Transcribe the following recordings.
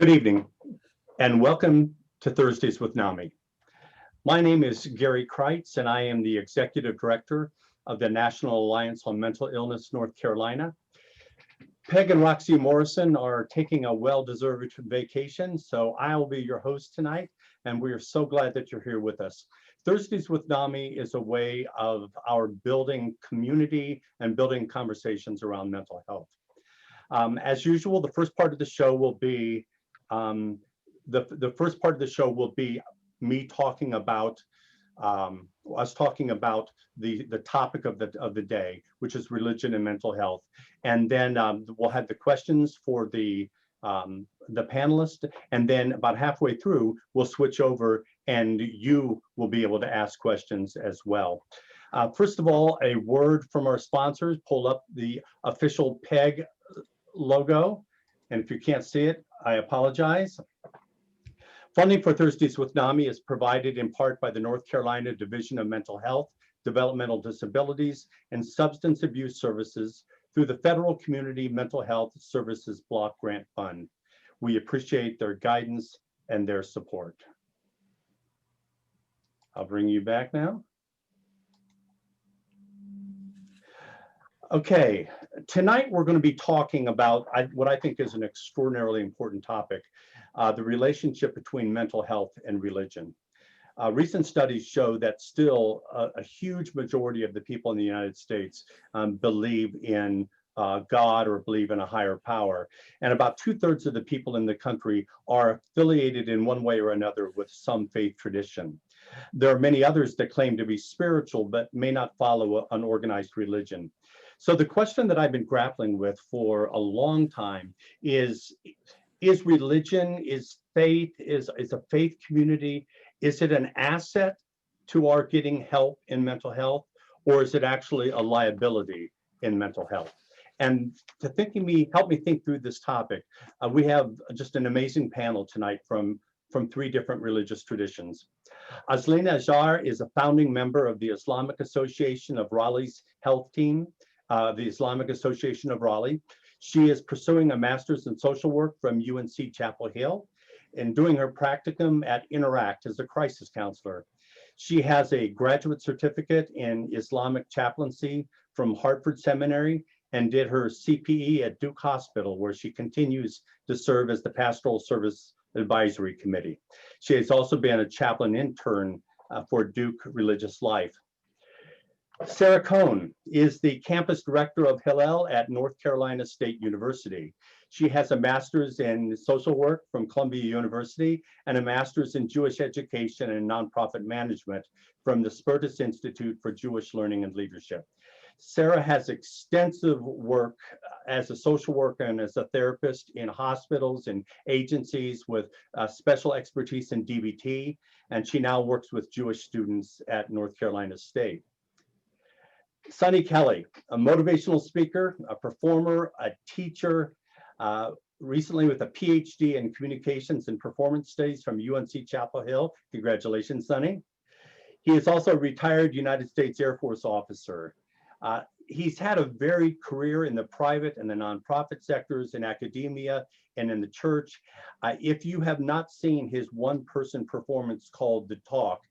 Good evening, and welcome to Thursdays with NAMI. My name is Garry Crites, and I am the Executive Director of the National Alliance on Mental Illness North Carolina. Peg and Roxy Morrison are taking a well-deserved vacation, so I'll be your host tonight, and we are so glad that you're here with us. Thursdays with NAMI is a way of our building community and building conversations around mental health. As usual, the first part of the show will be me talking about the topic of the day, which is religion and mental health, and then we'll have the questions for the panelists, and then about halfway through we'll switch over and you will be able to ask questions as well. First of all, a word from our sponsors. Pull up the official PEG logo, and if you can't see it, I apologize. Funding for Thursdays with NAMI is provided in part by the North Carolina Division of Mental Health, Developmental Disabilities, and Substance Abuse Services through the Federal Community Mental Health Services Block Grant Fund. We appreciate their guidance and their support. I'll bring you back now. Okay, tonight we're going to be talking about what I think is an extraordinarily important topic, the relationship between mental health and religion. Recent studies show that still a huge majority of the people in the United States believe in God or believe in a higher power. And about 2/3 of the people in the country are affiliated in one way or another with some faith tradition. There are many others that claim to be spiritual but may not follow an organized religion. So the question that I've been grappling with for a long time is religion, is faith, is a faith community, is it an asset to our getting help in mental health, or is it actually a liability in mental health? And to help me think through this topic, we have just an amazing panel tonight from 3 different religious traditions. Azlina Azhar is a founding member of the Islamic Association of Raleigh's health team, the Islamic Association of Raleigh. She is pursuing a master's in social work from UNC Chapel Hill and doing her practicum at Interact as a crisis counselor. She has a graduate certificate in Islamic chaplaincy from Hartford Seminary and did her CPE at Duke Hospital, where she continues to serve as the Pastoral Service Advisory Committee. She has also been a chaplain intern for Duke Religious Life. Sarah Cohn is the campus director of Hillel at North Carolina State University. She has a master's in social work from Columbia University and a master's in Jewish education and nonprofit management from the Spertus Institute for Jewish Learning and Leadership. Sarah has extensive work as a social worker and as a therapist in hospitals and agencies with special expertise in DBT, and she now works with Jewish students at North Carolina State. Sunny Kelly, a motivational speaker, a performer, a teacher, recently with a PhD in communications and performance studies from UNC Chapel Hill. Congratulations, Sunny. He is also a retired United States Air Force officer. He's had a varied career in the private and the nonprofit sectors, in academia, and in the church. If you have not seen his one-person performance called The Talk,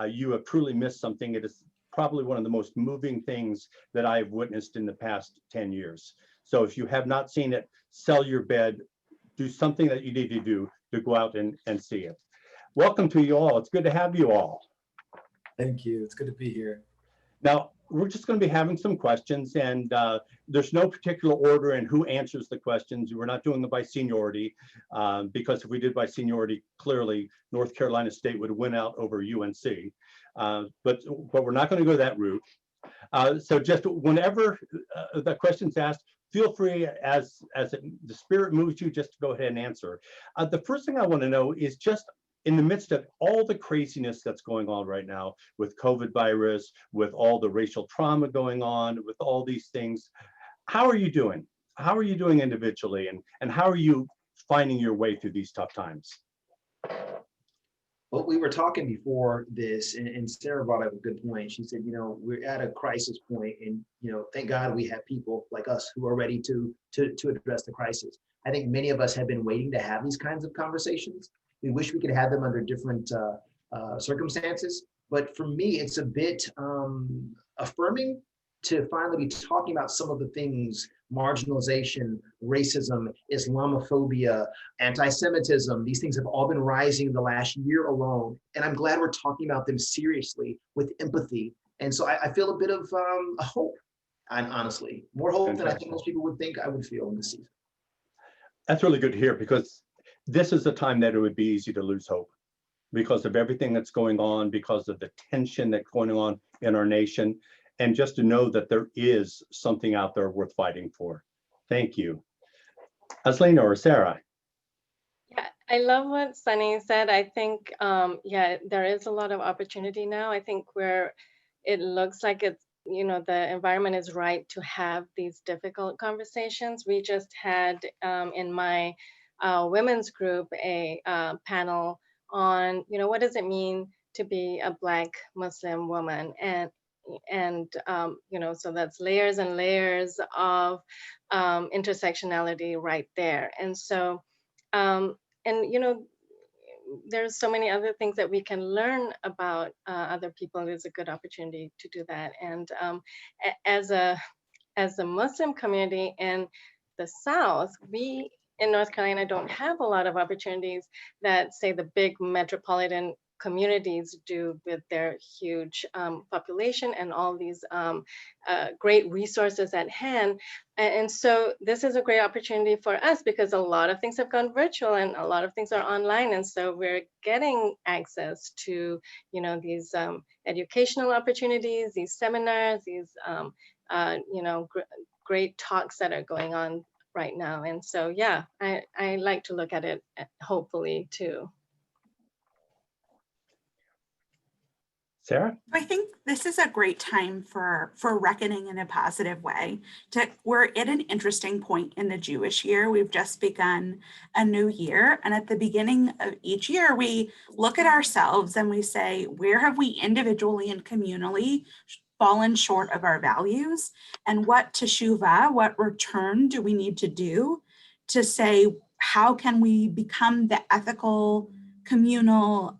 you have truly missed something. It is probably one of the most moving things that I've witnessed in the past 10 years. So if you have not seen it, sell your bed, do something that you need to do to go out and see it. Welcome to you all. It's good to have you all. Thank you. It's good to be here. Now, we're just going to be having some questions, and there's no particular order in who answers the questions. We're not doing it by seniority, because if we did by seniority, clearly North Carolina State would win out over UNC. But we're not going to go that route. So just whenever the question's asked, feel free, as the spirit moves you, just to go ahead and answer. The first thing I want to know is, just in the midst of all the craziness that's going on right now with COVID virus, with all the racial trauma going on, with all these things, how are you doing? How are you doing individually, and how are you finding your way through these tough times? Well, we were talking before this, and Sarah brought up a good point. She said, we're at a crisis point, and, thank God we have people like us who are ready to address the crisis. I think many of us have been waiting to have these kinds of conversations. We wish we could have them under different circumstances. But for me, it's a bit affirming to finally be talking about some of the things: marginalization, racism, Islamophobia, anti-Semitism. These things have all been rising in the last year alone. And I'm glad we're talking about them seriously with empathy. And so I feel a bit of a hope, and honestly, more hope than I think most people would think I would feel in this season. That's really good to hear, because this is a time that it would be easy to lose hope because of everything that's going on, because of the tension that's going on in our nation, and just to know that there is something out there worth fighting for. Thank you. Aslina or Sarah? Yeah, I love what Sunny said. I think, yeah, there is a lot of opportunity now. I think where it looks like it's, the environment is right to have these difficult conversations. We just had in my women's group a panel on, what does it mean to be a Black Muslim woman? And so that's layers and layers of intersectionality right there. And so, and there's so many other things that we can learn about other people. There's a good opportunity to do that. And as a Muslim community in the South, we in North Carolina don't have a lot of opportunities that, say, the big metropolitan communities do with their huge population and all these great resources at hand. And so this is a great opportunity for us because a lot of things have gone virtual and a lot of things are online. And so we're getting access to, these educational opportunities, these seminars, these, great talks that are going on right now. And so, yeah, I like to look at it hopefully too. Sarah? I think this is a great time for reckoning in a positive way. We're at an interesting point in the Jewish year. We've just begun a new year. And at the beginning of each year, we look at ourselves and we say, where have we individually and communally fallen short of our values? And what teshuvah, what return do we need to do to say, how can we become the ethical, communal,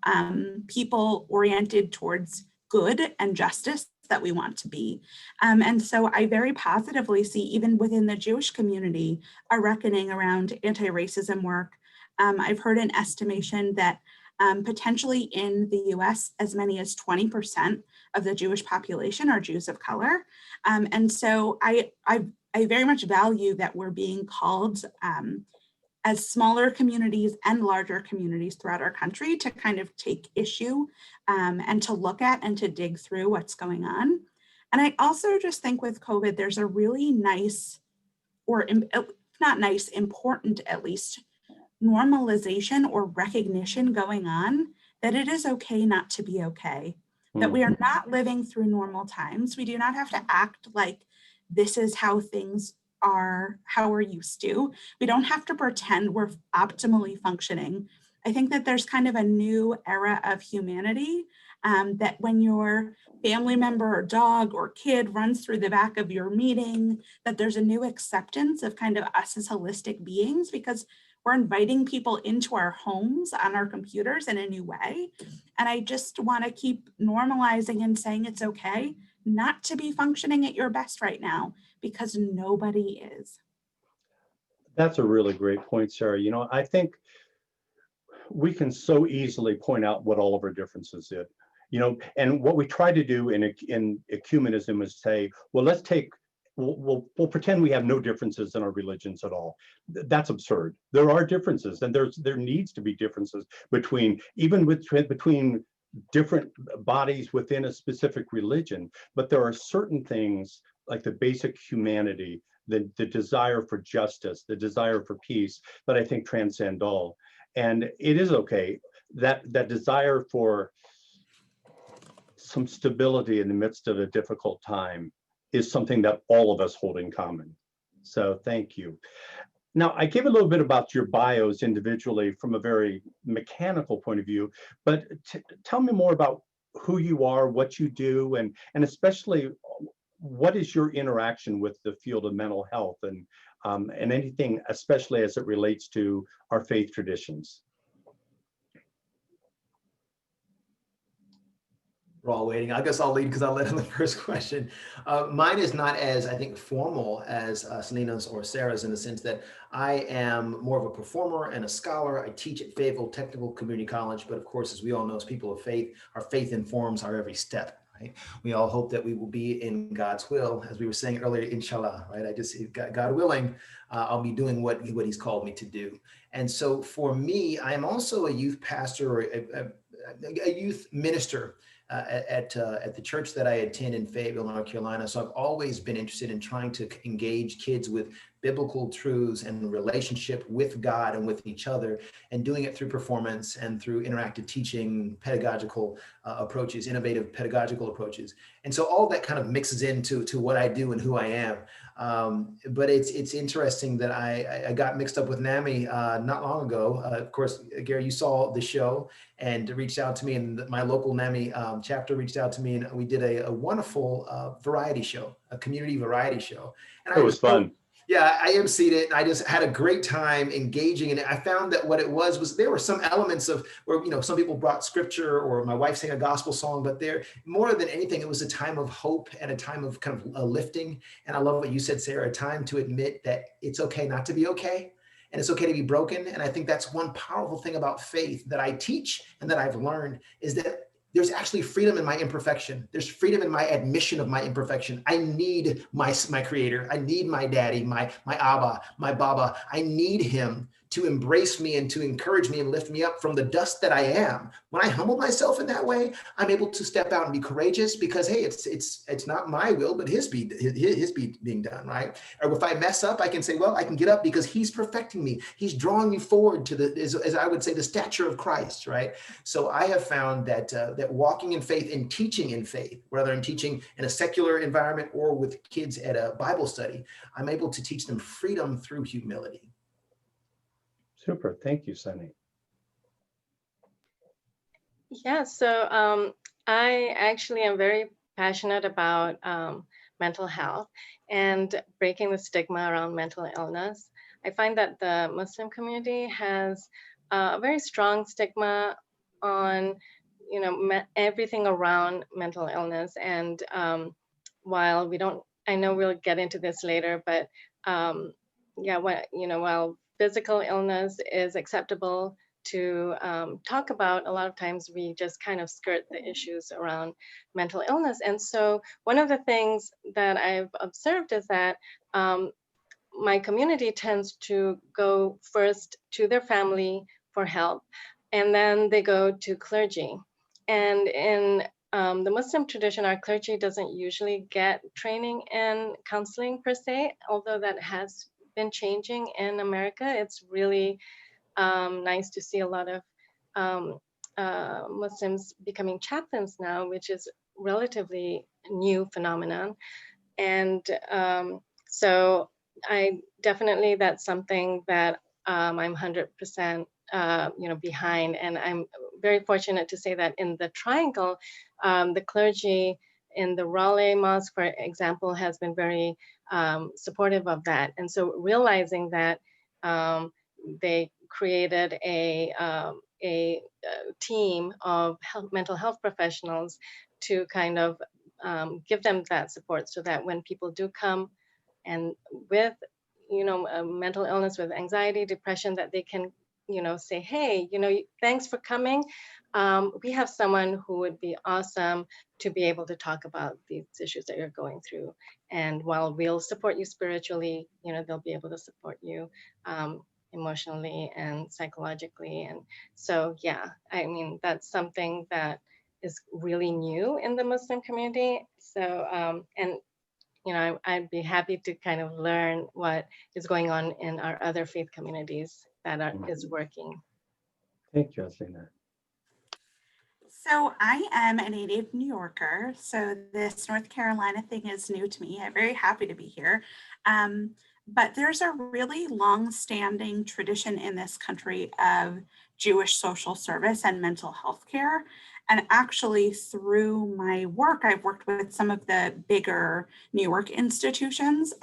people oriented towards good and justice that we want to be. And so I very positively see, even within the Jewish community, a reckoning around anti-racism work. I've heard an estimation that potentially in the US, as many as 20% of the Jewish population are Jews of color. And so I very much value that we're being called as smaller communities and larger communities throughout our country to kind of take issue and to look at and to dig through what's going on. And I also just think with COVID, there's a really nice, or not nice, important at least, normalization or recognition going on that it is okay not to be okay, that we are not living through normal times. We do not have to act like this is how things are, how we're used to. We don't have to pretend we're optimally functioning. I think that there's kind of a new era of humanity that when your family member or dog or kid runs through the back of your meeting, that there's a new acceptance of kind of us as holistic beings because we're inviting people into our homes on our computers in a new way. And I just want to keep normalizing and saying it's okay not to be functioning at your best right now, because nobody is. That's a really great point, Sarah. I think we can so easily point out what all of our differences is, and what we try to do in ecumenism is say, well, we'll pretend we have no differences in our religions at all. That's absurd. There are differences, and there needs to be differences between different bodies within a specific religion, but there are certain things like the basic humanity, the desire for justice, the desire for peace that I think transcend all. And it is okay, that desire for some stability in the midst of a difficult time is something that all of us hold in common. So thank you. Now, I gave a little bit about your bios individually from a very mechanical point of view, but tell me more about who you are, what you do, and especially what is your interaction with the field of mental health, and and anything, especially as it relates to our faith traditions. We're all waiting. I guess I'll lead because I'll let on the first question. Mine is not as, I think, formal as Selena's or Sarah's, in the sense that I am more of a performer and a scholar. I teach at Fayetteville Technical Community College, but of course, as we all know, as people of faith, our faith informs our every step. Right? We all hope that we will be in God's will, as we were saying earlier, inshallah, right? God willing, I'll be doing what he's called me to do. And so for me, I am also a youth pastor or a youth minister at the church that I attend in Fayetteville, North Carolina. So I've always been interested in trying to engage kids with biblical truths and relationship with God and with each other, and doing it through performance and through interactive teaching, pedagogical approaches, innovative pedagogical approaches. And so all that kind of mixes into what I do and who I am. But it's interesting that I got mixed up with NAMI not long ago. Of course, Gary, you saw the show and reached out to me, and my local NAMI chapter reached out to me, and we did a wonderful variety show, a community variety show. And It was fun. Yeah, I emceed it, and I just had a great time engaging in it. I found that what it was there were some elements of where, some people brought scripture, or my wife sang a gospel song, but there, more than anything, it was a time of hope and a time of kind of lifting. And I love what you said, Sarah, a time to admit that it's okay not to be okay, and it's okay to be broken. And I think that's one powerful thing about faith that I teach and that I've learned, is that there's actually freedom in my imperfection. There's freedom in my admission of my imperfection. I need my creator. I need my daddy, my Abba, my Baba. I need him to embrace me and to encourage me and lift me up from the dust that I am. When I humble myself in that way, I'm able to step out and be courageous, because hey, it's not my will, but his be being done, right? Or if I mess up, I can say, well, I can get up because he's perfecting me. He's drawing me forward to as I would say, the stature of Christ, right? So I have found that that walking in faith and teaching in faith, whether I'm teaching in a secular environment or with kids at a Bible study, I'm able to teach them freedom through humility. Super. Thank you, Sunny. Yeah, so I actually am very passionate about mental health and breaking the stigma around mental illness. I find that the Muslim community has a very strong stigma on, everything around mental illness. And while I know we'll get into this later, but yeah, while physical illness is acceptable to talk about, a lot of times we just kind of skirt the issues around mental illness. And so one of the things that I've observed is that my community tends to go first to their family for help, and then they go to clergy. And in the Muslim tradition, our clergy doesn't usually get training in counseling per se, although that has been changing in America. It's really nice to see a lot of Muslims becoming chaplains now, which is relatively new phenomenon. And so that's something that I'm 100% behind. And I'm very fortunate to say that in the Triangle, the clergy in the Raleigh Mosque, for example, has been very supportive of that. And so realizing that they created a team of mental health professionals to kind of give them that support, so that when people do come and with a mental illness, with anxiety, depression, that they can say, hey, thanks for coming. We have someone who would be awesome to be able to talk about these issues that you're going through. And while we'll support you spiritually, they'll be able to support you emotionally and psychologically. And so, yeah, I mean, that's something that is really new in the Muslim community. So, and I'd be happy to kind of learn what is going on in our other faith communities that is working. Thank you, Asina. So I am a native New Yorker, so this North Carolina thing is new to me. I'm very happy to be here. But there's a really long-standing tradition in this country of Jewish social service and mental health care. And actually, through my work, I've worked with some of the bigger New York institutions.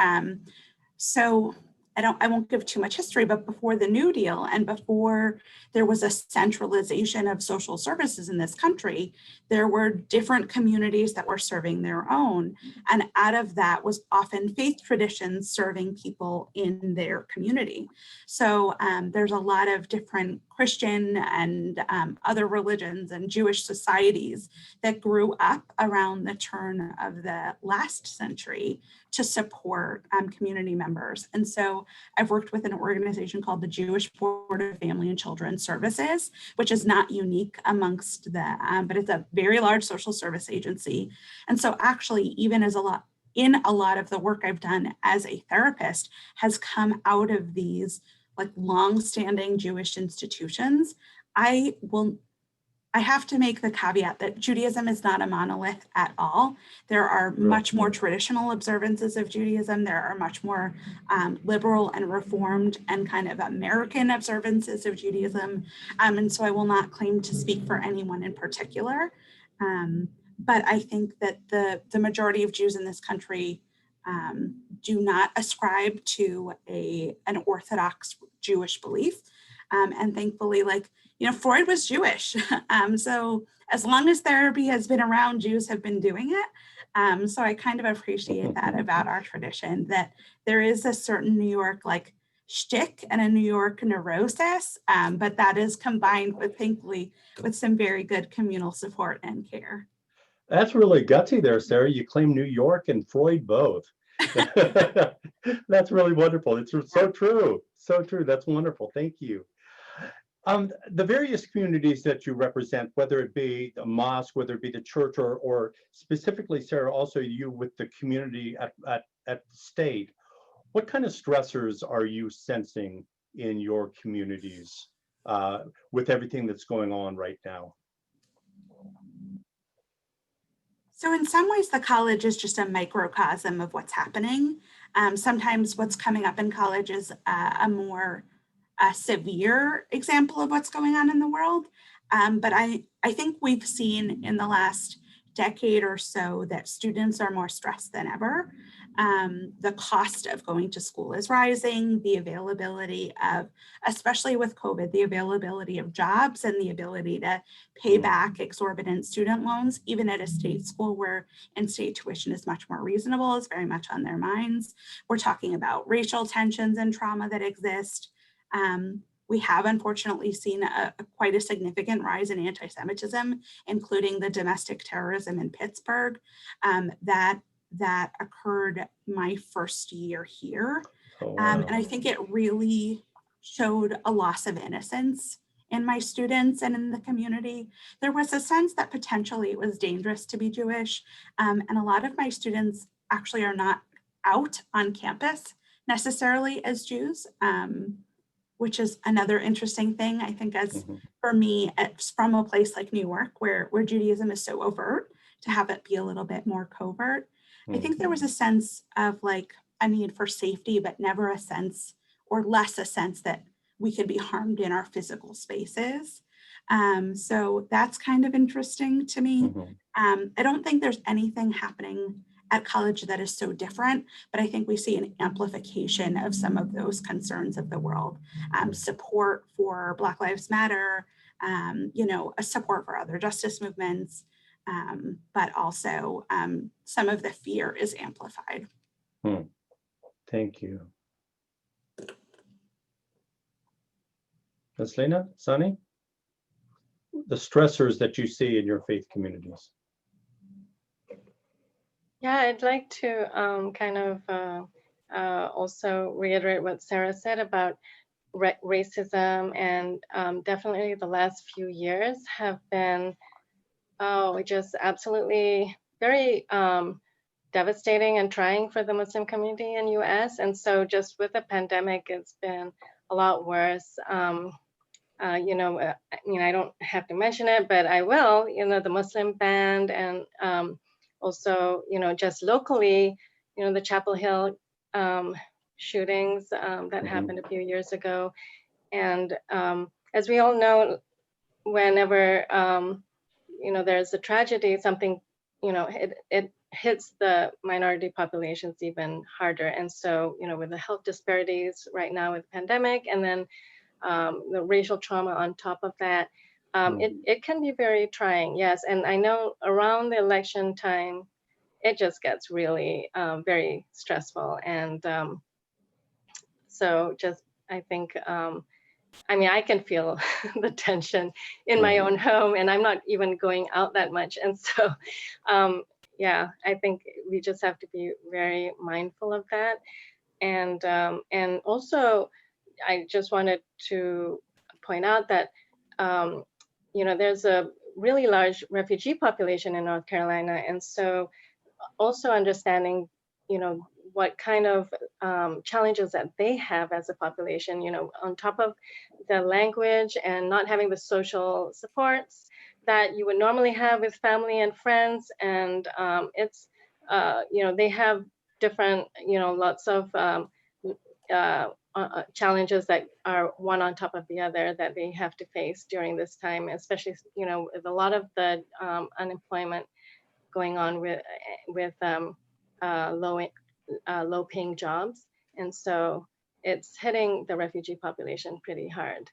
So I won't give too much history, but before the New Deal and before there was a centralization of social services in this country, there were different communities that were serving their own. And out of that was often faith traditions serving people in their community. So there's a lot of different Christian and other religions and Jewish societies that grew up around the turn of the last century to support community members. And so I've worked with an organization called the Jewish Board of Family and Children Services, which is not unique amongst the, but it's a very large social service agency. And so actually, even as a lot of the work I've done as a therapist has come out of these like long-standing Jewish institutions. I have to make the caveat that Judaism is not a monolith at all. There are much more traditional observances of Judaism. There are much more liberal and reformed and kind of American observances of Judaism. And so I will not claim to speak for anyone in particular. But I think that the majority of Jews in this country do not ascribe to an Orthodox Jewish belief. And thankfully, like, Freud was Jewish. So as long as therapy has been around, Jews have been doing it. So I kind of appreciate that about our tradition, that there is a certain New York like shtick and a New York neurosis, but that is combined with, thankfully, with some very good communal support and care. That's really gutsy there, Sarah. You claim New York and Freud both. That's really wonderful. It's so true. So true. That's wonderful. Thank you. The various communities that you represent, whether it be a mosque, whether it be the church, or specifically, Sarah, also you with the community at the state, what kind of stressors are you sensing in your communities with everything that's going on right now? So in some ways, the college is just a microcosm of what's happening. Sometimes what's coming up in college is a more severe example of what's going on in the world. But I think we've seen in the last decade or so that students are more stressed than ever. The cost of going to school is rising, the availability of, especially with COVID, the availability of jobs and the ability to pay back exorbitant student loans, even at a state school where in-state tuition is much more reasonable, is very much on their minds. We're talking about racial tensions and trauma that exist. We have unfortunately seen quite a significant rise in anti-Semitism, including the domestic terrorism in Pittsburgh that occurred my first year here. Oh, wow. And I think it really showed a loss of innocence in my students and in the community. There was a sense that potentially it was dangerous to be Jewish. And a lot of my students actually are not out on campus necessarily as Jews. Which is another interesting thing, I think, as for me, it's from a place like New York, where Judaism is so overt, to have it be a little bit more covert. I think there was a sense of like a need for safety, but never a sense, or less a sense, that we could be harmed in our physical spaces. So that's kind of interesting to me. I don't think there's anything happening at college that is so different, but I think we see an amplification of some of those concerns of the world. Support for Black Lives Matter, a support for other justice movements, but also some of the fear is amplified. Thank you. Ms. Lena, Sunny, the stressors that you see in your faith communities. Yeah, I'd like to kind of also reiterate what Sarah said about racism, and definitely the last few years have been, just absolutely very devastating and trying for the Muslim community in US. And so just with the pandemic, it's been a lot worse. I don't have to mention it, but I will, the Muslim ban, and also, just locally, the Chapel Hill shootings that happened a few years ago. And as we all know, whenever, there's a tragedy, something, it hits the minority populations even harder. And so, with the health disparities right now with the pandemic, and then the racial trauma on top of that, it can be very trying, yes. And I know around the election time, it just gets really very stressful. And so just, I think, I can feel the tension in my own home, and I'm not even going out that much. And so, yeah, I think we just have to be very mindful of that. And also, I just wanted to point out that, there's a really large refugee population in North Carolina. And so also understanding, what kind of challenges that they have as a population, on top of the language and not having the social supports that you would normally have with family and friends. And they have different, lots of challenges that are one on top of the other that they have to face during this time, especially, with a lot of the unemployment going on with low paying jobs. And so it's hitting the refugee population pretty hard.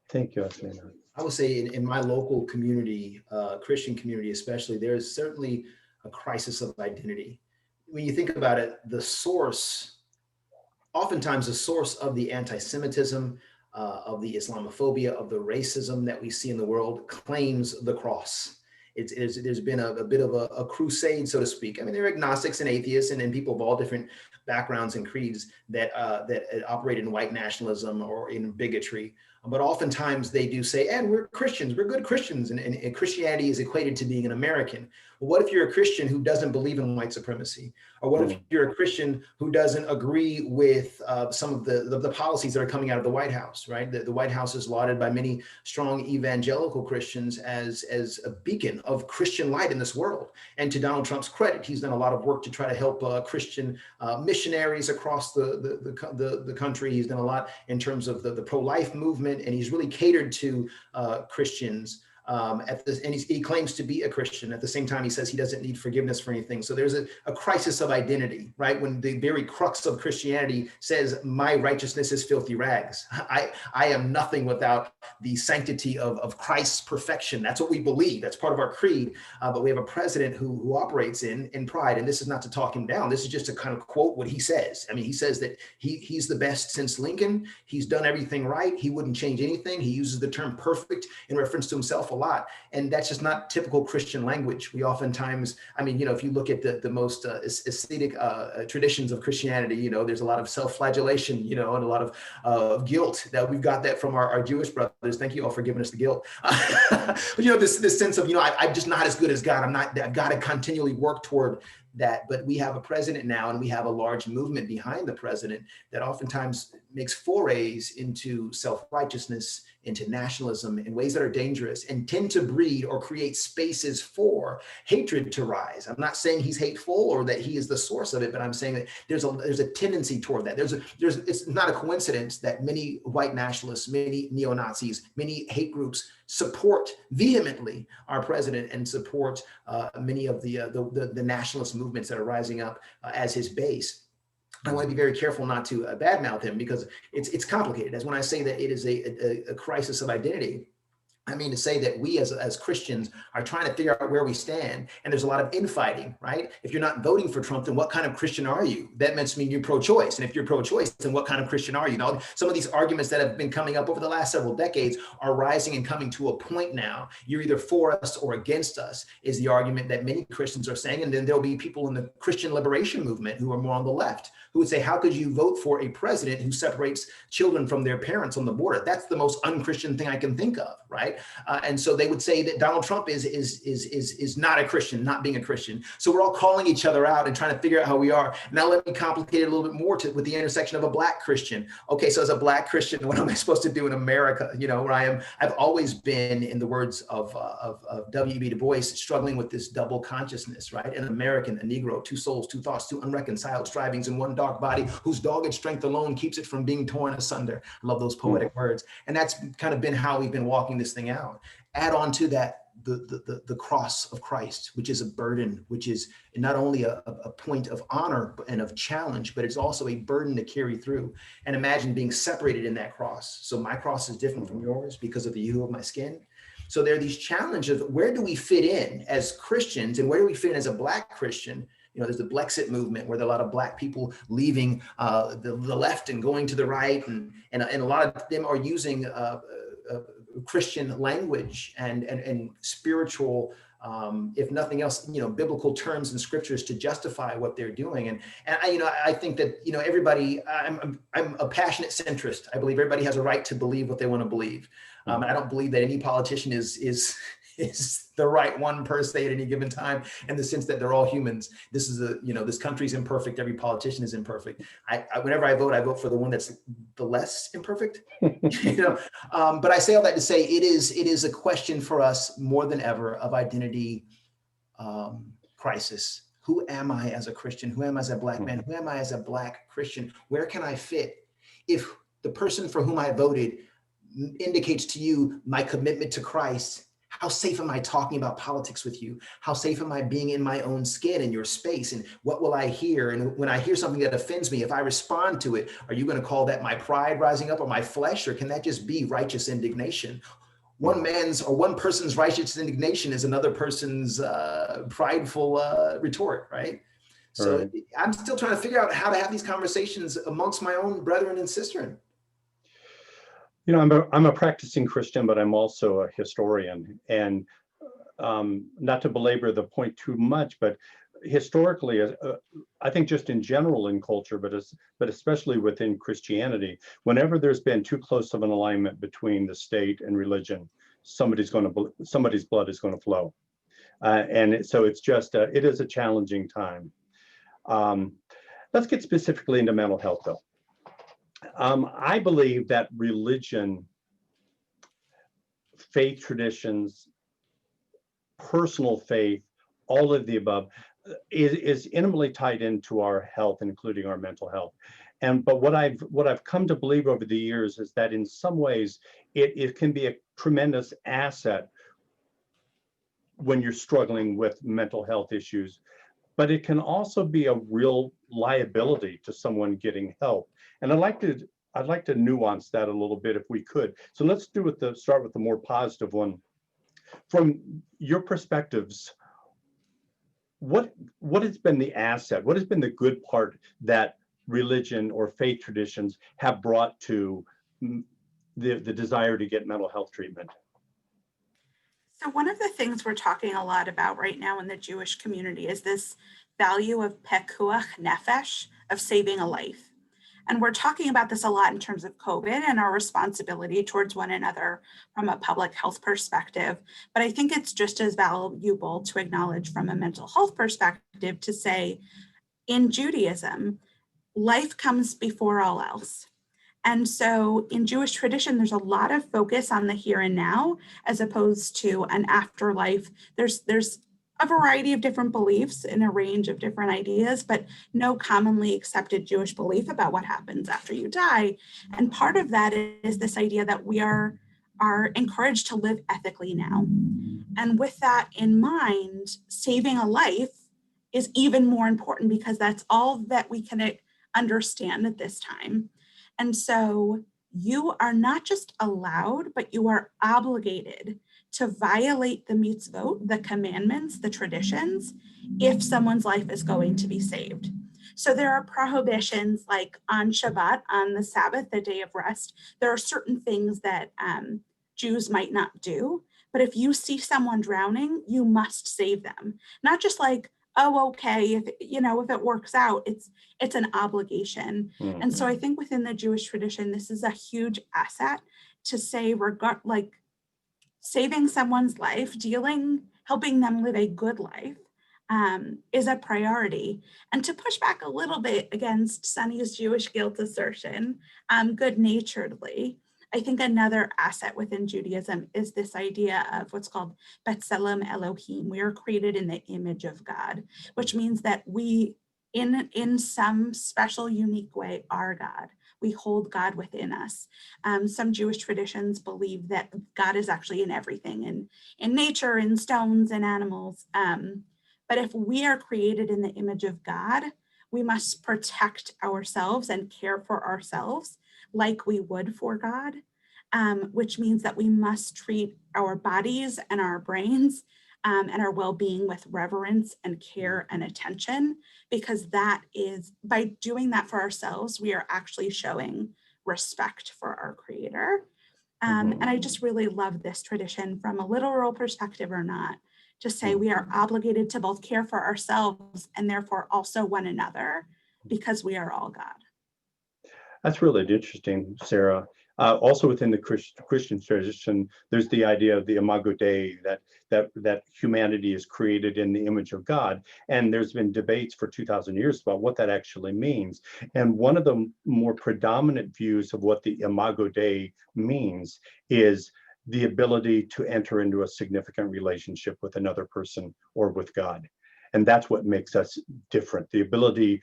Thank you, Athena. I would say in my local community, Christian community especially, there's certainly a crisis of identity. When you think about it, oftentimes the source of the anti-Semitism, of the Islamophobia, of the racism that we see in the world claims the cross. There's been a bit of a crusade, so to speak. I mean, there are agnostics and atheists and people of all different backgrounds and creeds that operate in white nationalism or in bigotry. But oftentimes they do say, and we're Christians, we're good Christians, and Christianity is equated to being an American. Well, what if you're a Christian who doesn't believe in white supremacy? Or what if you're a Christian who doesn't agree with some of the policies that are coming out of the White House, right? The White House is lauded by many strong evangelical Christians as a beacon of Christian light in this world. And to Donald Trump's credit, he's done a lot of work to try to help Christian missionaries across the country. He's done a lot in terms of the pro-life movement, and he's really catered to Christians. And he claims to be a Christian. At the same time, he says he doesn't need forgiveness for anything. So there's a crisis of identity, right? When the very crux of Christianity says, my righteousness is filthy rags. I am nothing without the sanctity of Christ's perfection. That's what we believe. That's part of our creed. But we have a president who operates in pride. And this is not to talk him down. This is just to kind of quote what he says. I mean, he says that he's the best since Lincoln. He's done everything right. He wouldn't change anything. He uses the term perfect in reference to himself a lot. And that's just not typical Christian language. We oftentimes, if you look at the most ascetic traditions of Christianity, there's a lot of self-flagellation, and a lot of guilt. That we've got that from our Jewish brothers. Thank you all for giving us the guilt. But this sense of, I'm just not as good as God. I've got to continually work toward that. But we have a president now, and we have a large movement behind the president that oftentimes makes forays into self-righteousness, into nationalism in ways that are dangerous and tend to breed or create spaces for hatred to rise. I'm not saying he's hateful or that he is the source of it, but I'm saying that there's a tendency toward that. It's not a coincidence that many white nationalists, many neo-Nazis, many hate groups support vehemently our president and support many of the nationalist movements that are rising up as his base. I want to be very careful not to badmouth him because it's complicated. As when I say that it is a crisis of identity, I mean to say that we as Christians are trying to figure out where we stand, and there's a lot of infighting, right? If you're not voting for Trump, then what kind of Christian are you? That must mean you're pro-choice. And if you're pro-choice, then what kind of Christian are you? Some of these arguments that have been coming up over the last several decades are rising and coming to a point now. You're either for us or against us is the argument that many Christians are saying. And then there'll be people in the Christian liberation movement who are more on the left who would say, how could you vote for a president who separates children from their parents on the border? That's the most unchristian thing I can think of, right? And so they would say that Donald Trump is not a Christian, not being a Christian. So we're all calling each other out and trying to figure out how we are. Now let me complicate it a little bit more with the intersection of a Black Christian. Okay, so as a Black Christian, what am I supposed to do in America? Where I am, I've always been, in the words of W.E.B. Du Bois, struggling with this double consciousness, right? An American, a Negro, two souls, two thoughts, two unreconciled strivings in one dark body, whose dogged strength alone keeps it from being torn asunder. I love those poetic words. And that's kind of been how we've been walking this thing something out. Add on to that the cross of Christ, which is a burden, which is not only a point of honor and of challenge, but it's also a burden to carry through. And imagine being separated in that cross. So my cross is different from yours because of the hue of my skin. So there are these challenges of where do we fit in as Christians, and where do we fit in as a Black Christian? You know, there's the Blexit movement where there are a lot of Black people leaving the left and going to the right, and a lot of them are using Christian language and spiritual, if nothing else, you know, biblical terms and scriptures to justify what they're doing. And I think that, you know, everybody, I'm a passionate centrist. I believe everybody has a right to believe what they want to believe. And I don't believe that any politician is the right one per se at any given time, in the sense that they're all humans. This is this country's imperfect. Every politician is imperfect. Whenever I vote for the one that's the less imperfect. But I say all that to say it is a question for us more than ever of identity crisis. Who am I as a Christian? Who am I as a Black man? Who am I as a Black Christian? Where can I fit? If the person for whom I voted indicates to you my commitment to Christ, how safe am I talking about politics with you? How safe am I being in my own skin in your space? And what will I hear? And when I hear something that offends me, if I respond to it, are you going to call that my pride rising up or my flesh? Or can that just be righteous indignation? One person's righteous indignation is another person's prideful retort, right? So Right. I'm still trying to figure out how to have these conversations amongst my own brethren and sistren. You know, I'm a practicing Christian, but I'm also a historian. And not to belabor the point too much, but historically, I think just in general in culture, but especially within Christianity, whenever there's been too close of an alignment between the state and religion, somebody's blood is going to flow. So it's just, it is a challenging time. Let's get specifically into mental health though. I believe that religion, faith traditions, personal faith, all of the above is intimately tied into our health, including our mental health. But what I've come to believe over the years is that in some ways it can be a tremendous asset when you're struggling with mental health issues, but it can also be a real liability to someone getting help. And I'd like to nuance that a little bit if we could. So let's start with the more positive one. From your perspectives, what has been the asset? What has been the good part that religion or faith traditions have brought to the desire to get mental health treatment? So one of the things we're talking a lot about right now in the Jewish community is this value of pekuach nefesh, of saving a life. And we're talking about this a lot in terms of COVID and our responsibility towards one another from a public health perspective. But I think it's just as valuable to acknowledge from a mental health perspective to say, in Judaism, life comes before all else. And so in Jewish tradition, there's a lot of focus on the here and now, as opposed to an afterlife. There's a variety of different beliefs in a range of different ideas, but no commonly accepted Jewish belief about what happens after you die. And part of that is this idea that we are encouraged to live ethically now. And with that in mind, saving a life is even more important because that's all that we can understand at this time. And so you are not just allowed, but you are obligated to violate the mitzvot, the commandments, the traditions, if someone's life is going to be saved. So there are prohibitions like on Shabbat, on the Sabbath, the day of rest, there are certain things that Jews might not do. But if you see someone drowning, you must save them. Not just like, oh, okay, if it works out, it's an obligation. Mm-hmm. And so I think within the Jewish tradition, this is a huge asset to say, saving someone's life, helping them live a good life is a priority. And to push back a little bit against Sunny's Jewish guilt assertion, good-naturedly, I think another asset within Judaism is this idea of what's called B'Tselem Elohim. We are created in the image of God, which means that we, in some special, unique way, are God. we hold God within us. Some Jewish traditions believe that God is actually in everything, in nature, in stones, and animals. But if we are created in the image of God, we must protect ourselves and care for ourselves like we would for God, which means that we must treat our bodies and our brains and our well-being with reverence and care and attention, because that is, by doing that for ourselves, we are actually showing respect for our Creator. And I just really love this tradition, from a literal perspective or not, to say we are obligated to both care for ourselves and therefore also one another, because we are all God. That's really interesting, Sarah. Also within the Christian tradition, there's the idea of the Imago Dei, that humanity is created in the image of God. And there's been debates for 2,000 years about what that actually means. And one of the more predominant views of what the Imago Dei means is the ability to enter into a significant relationship with another person or with God. And that's what makes us different, the ability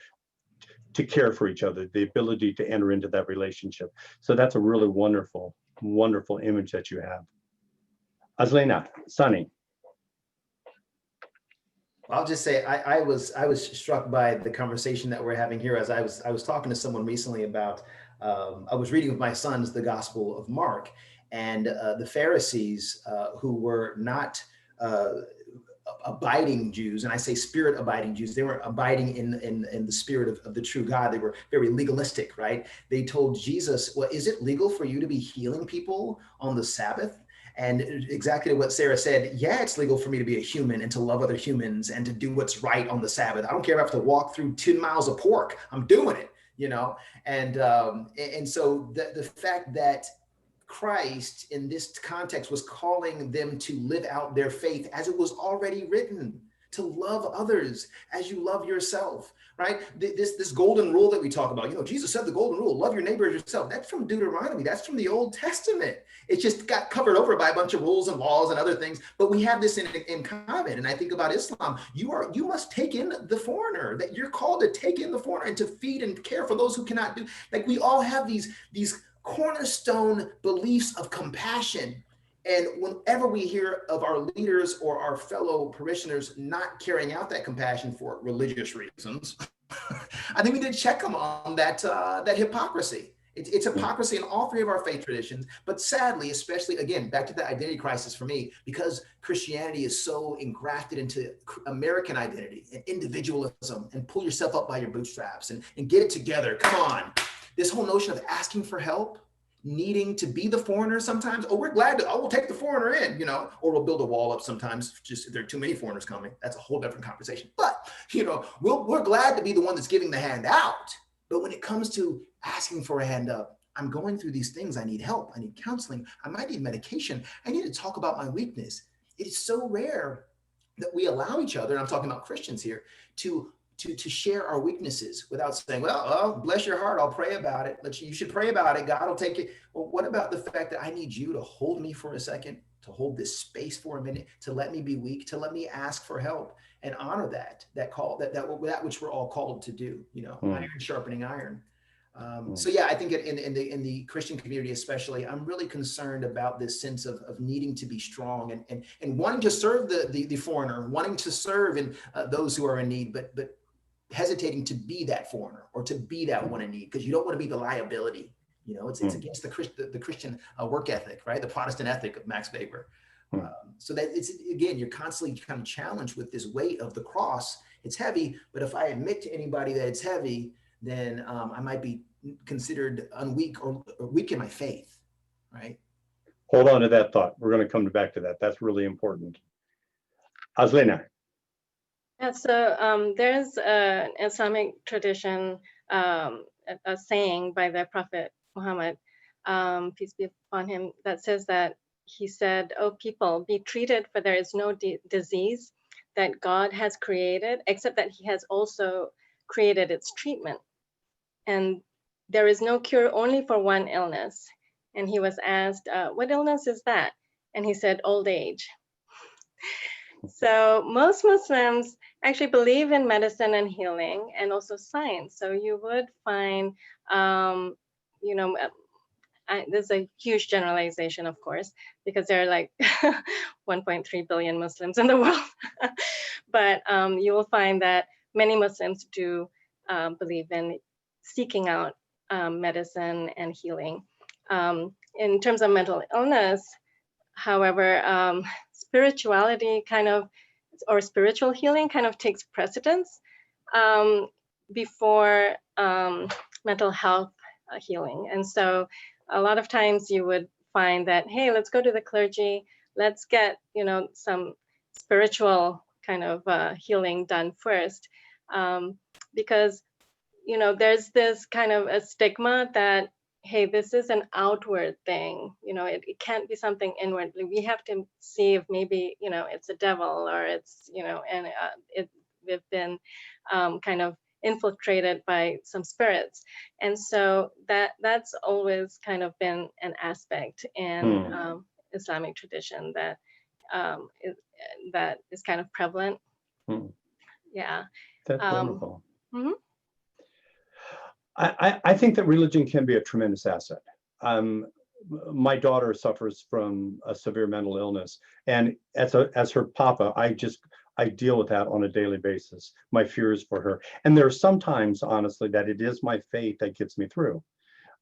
to care for each other, the ability to enter into that relationship. So that's a really wonderful, wonderful image that you have. Azlina, Sunny. I'll just say I was struck by the conversation that we're having here, as I was talking to someone recently about I was reading with my sons the Gospel of Mark, and the Pharisees who were not abiding Jews, and I say spirit abiding Jews, they were abiding in the spirit of the true God. They were very legalistic, right? They told Jesus, well, is it legal for you to be healing people on the Sabbath? And exactly what Sarah said, yeah, it's legal for me to be a human and to love other humans and to do what's right on the Sabbath. I don't care if I have to walk through 10 miles of pork, I'm doing it, you know? And so the fact that Christ in this context was calling them to live out their faith as it was already written, to love others as you love yourself, right? This golden rule that we talk about, you know, Jesus said the golden rule, love your neighbor as yourself. That's from Deuteronomy. That's from the Old Testament. It just got covered over by a bunch of rules and laws and other things, but we have this in common. And I think about Islam, you must take in the foreigner, that you're called to take in the foreigner and to feed and care for those who cannot do. Like, we all have these cornerstone beliefs of compassion. And whenever we hear of our leaders or our fellow parishioners not carrying out that compassion for religious reasons, I think we need to check them on that hypocrisy. It's hypocrisy in all three of our faith traditions. But sadly, especially, again, back to the identity crisis for me, because Christianity is so engrafted into American identity and individualism, and pull yourself up by your bootstraps and get it together. Come on. This whole notion of asking for help, needing to be the foreigner sometimes. Oh, we're glad to, we'll take the foreigner in, you know, or we'll build a wall up sometimes, just if there are too many foreigners coming. That's a whole different conversation. But, you know, we're glad to be the one that's giving the hand out. But when it comes to asking for a hand up, I'm going through these things. I need help. I need counseling. I might need medication. I need to talk about my weakness. It is so rare that we allow each other, and I'm talking about Christians here, to share our weaknesses without saying, well, bless your heart, I'll pray about it. You should pray about it. God will take it. Well, what about the fact that I need you to hold me for a second, to hold this space for a minute, to let me be weak, to let me ask for help, and honor that call, that which we're all called to do, you know, iron sharpening iron. So yeah, I think in the Christian community especially, I'm really concerned about this sense of needing to be strong and wanting to serve the foreigner, wanting to serve in those who are in need, but hesitating to be that foreigner or to be that one in need, because you don't want to be the liability. You know, it's against the Christian work ethic, right? The Protestant ethic of Max Weber. So that it's, again, you're constantly kind of challenged with this weight of the cross. It's heavy, but if I admit to anybody that it's heavy, then I might be considered weak or weak in my faith, right? Hold on to that thought. We're going to come back to that. That's really important. Azlina. Yeah, so there's an Islamic tradition, a saying by the Prophet Muhammad, peace be upon him, that says that he said, "Oh people, be treated, for there is no disease that God has created, except that he has also created its treatment. And there is no cure, only for one illness." And he was asked, what illness is that? And he said, old age. So most Muslims actually believe in medicine and healing and also science. So you would find you know, this is a huge generalization, of course, because there are like 1.3 billion Muslims in the world. But you will find that many Muslims do believe in seeking out medicine and healing. In terms of mental illness, however, spirituality kind of, or spiritual healing kind of takes precedence before mental health healing. And so a lot of times you would find that, hey, let's go to the clergy, let's get, you know, some spiritual kind of healing done first. Because, you know, there's this kind of a stigma that, hey, this is an outward thing, you know, it can't be something inwardly. We have to see if maybe, you know, it's a devil, or it's, you know, and we've been kind of infiltrated by some spirits. And so that's always kind of been an aspect in Islamic tradition that that is kind of prevalent. Yeah. That's wonderful. Mm-hmm. I think that religion can be a tremendous asset. My daughter suffers from a severe mental illness, and as her papa, I deal with that on a daily basis. My fears for her, and there are sometimes, honestly, that it is my faith that gets me through.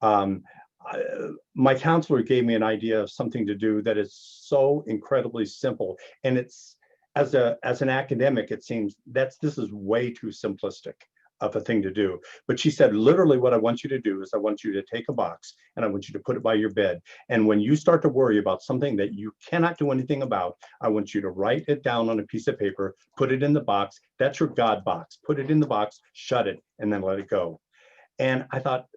My counselor gave me an idea of something to do that is so incredibly simple, and it's as an academic, it seems this is way too simplistic of a thing to do. But she said, literally, what I want you to do is I want you to take a box and I want you to put it by your bed. And when you start to worry about something that you cannot do anything about, I want you to write it down on a piece of paper, put it in the box. That's your God box. Put it in the box, shut it, and then let it go. And I thought,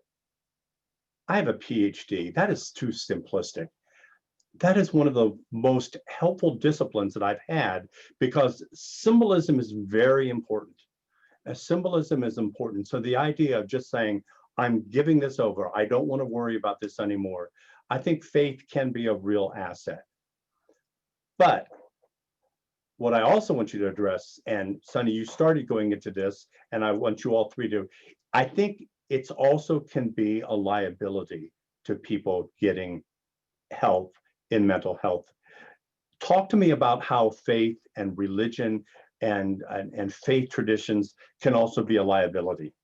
I have a PhD. That is too simplistic. That is one of the most helpful disciplines that I've had, because symbolism is very important. Symbolism is important. So the idea of just saying, I'm giving this over, I don't want to worry about this anymore, I think faith can be a real asset. But what I also want you to address, and Sonny, you started going into this, and I want you all three to, I think it's also can be a liability to people getting help in mental health. Talk to me about how faith and religion and faith traditions can also be a liability.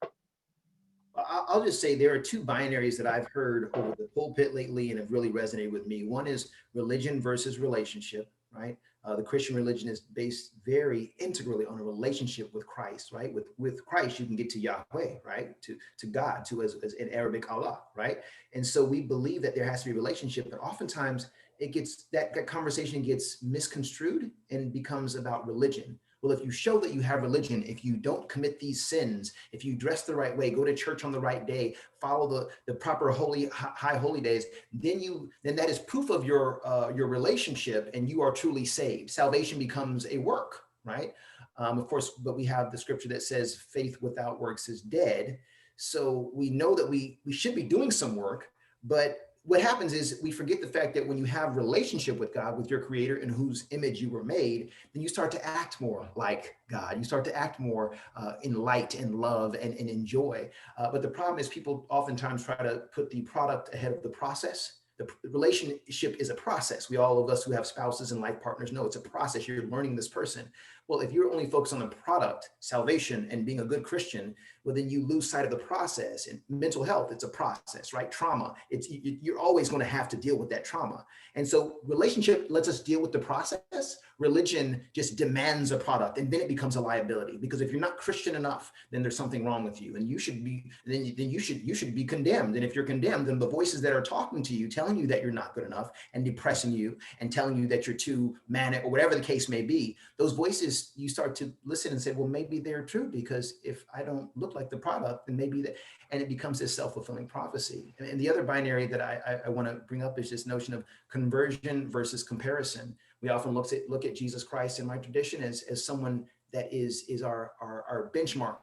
I'll just say there are two binaries that I've heard over the pulpit lately and have really resonated with me. One is religion versus relationship, right? The Christian religion is based very integrally on a relationship with Christ, right? With Christ, you can get to Yahweh, right? To God, as in Arabic, Allah, right? And so we believe that there has to be a relationship, but oftentimes it gets, that conversation gets misconstrued and becomes about religion. Well, if you show that you have religion, if you don't commit these sins, if you dress the right way, go to church on the right day, follow the proper high holy days, then that is proof of your relationship, and you are truly saved. Salvation becomes a work, right? Of course, but we have the scripture that says faith without works is dead. So we know that we should be doing some work, but what happens is we forget the fact that when you have relationship with God, with your creator in whose image you were made, then you start to act more like God. You start to act more in light and love and in joy. But the problem is people oftentimes try to put the product ahead of the process. The relationship is a process. All of us who have spouses and life partners know it's a process. You're learning this person. Well, if you're only focused on the product, salvation, and being a good Christian, well, then you lose sight of the process. And mental health, it's a process, right? Trauma, you're always going to have to deal with that trauma. And so relationship lets us deal with the process. Religion just demands a product, and then it becomes a liability. Because if you're not Christian enough, then there's something wrong with you, and you should be you should be condemned. And if you're condemned, then the voices that are talking to you, telling you that you're not good enough, and depressing you, and telling you that you're too manic, or whatever the case may be, those voices, you start to listen and say, well, maybe they're true, because if I don't look like the product, then maybe that, and it becomes this self-fulfilling prophecy. And the other binary that I want to bring up is this notion of conversion versus comparison. We often look at Jesus Christ in my tradition as someone that is our benchmark.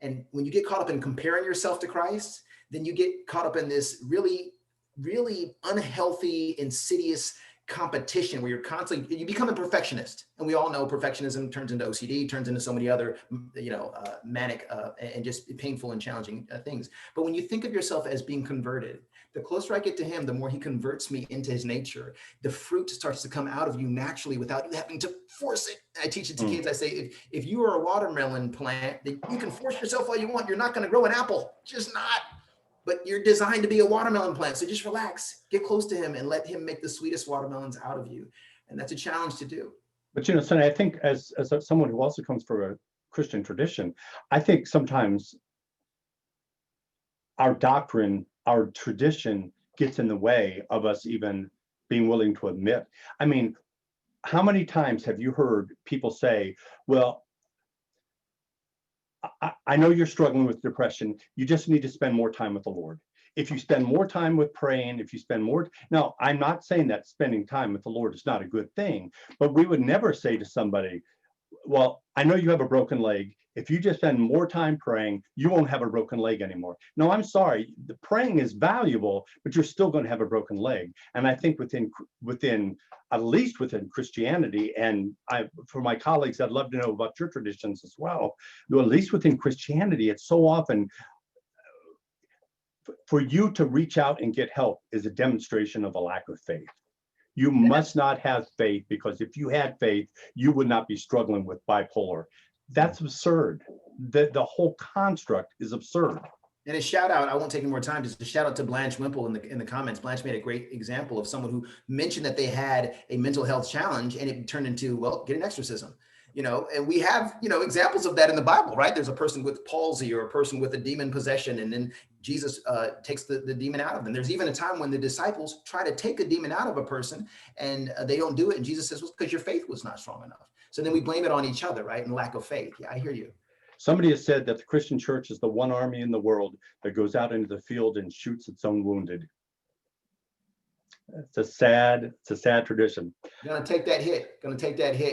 And when you get caught up in comparing yourself to Christ, then you get caught up in this really, really unhealthy, insidious competition where you become a perfectionist. And we all know perfectionism turns into OCD, turns into so many other, manic and just painful and challenging things. But when you think of yourself as being converted, The closer I get to him, the more he converts me into his nature. The fruit starts to come out of you naturally without you having to force it. I teach it to kids. I say, if you are a watermelon plant, then you can force yourself all you want. You're not going to grow an apple, just not. But you're designed to be a watermelon plant. So just relax, get close to him and let him make the sweetest watermelons out of you. And that's a challenge to do. But, you know, Sonny, I think as someone who also comes from a Christian tradition, I think sometimes our doctrine, our tradition gets in the way of us even being willing to admit. I mean, how many times have you heard people say, well, I know you're struggling with depression. You just need to spend more time with the Lord. If you spend more time with praying, if you spend more, now I'm not saying that spending time with the Lord is not a good thing, but we would never say to somebody, well, I know you have a broken leg. If you just spend more time praying, you won't have a broken leg anymore. No, I'm sorry. The praying is valuable, but you're still going to have a broken leg. And I think within at least within Christianity, and for my colleagues, I'd love to know about your traditions as well. At least within Christianity, it's so often for you to reach out and get help is a demonstration of a lack of faith. You must not have faith, because if you had faith, you would not be struggling with bipolar. That's absurd. The whole construct is absurd. And a shout out, I won't take any more time, just a shout out to Blanche Wimple in the comments. Blanche made a great example of someone who mentioned that they had a mental health challenge and it turned into, well, get an exorcism. You know, and we have, you know, examples of that in the Bible, right? There's a person with palsy or a person with a demon possession, and then Jesus takes the demon out of them. There's even a time when the disciples try to take a demon out of a person and they don't do it. And Jesus says, well, because your faith was not strong enough. So then we blame it on each other, right? And lack of faith. Yeah, I hear you. Somebody has said that the Christian church is the one army in the world that goes out into the field and shoots its own wounded. It's a sad tradition. Gonna take that hit,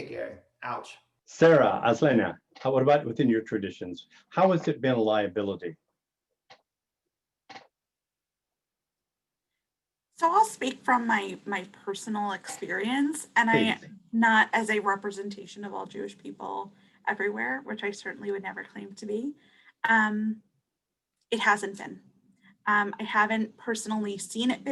Gary. Ouch. Sarah, Aslena, what about within your traditions? How has it been a liability? So I'll speak from my personal experience, and I not as a representation of all Jewish people everywhere, which I certainly would never claim to be. It hasn't been. I haven't personally seen it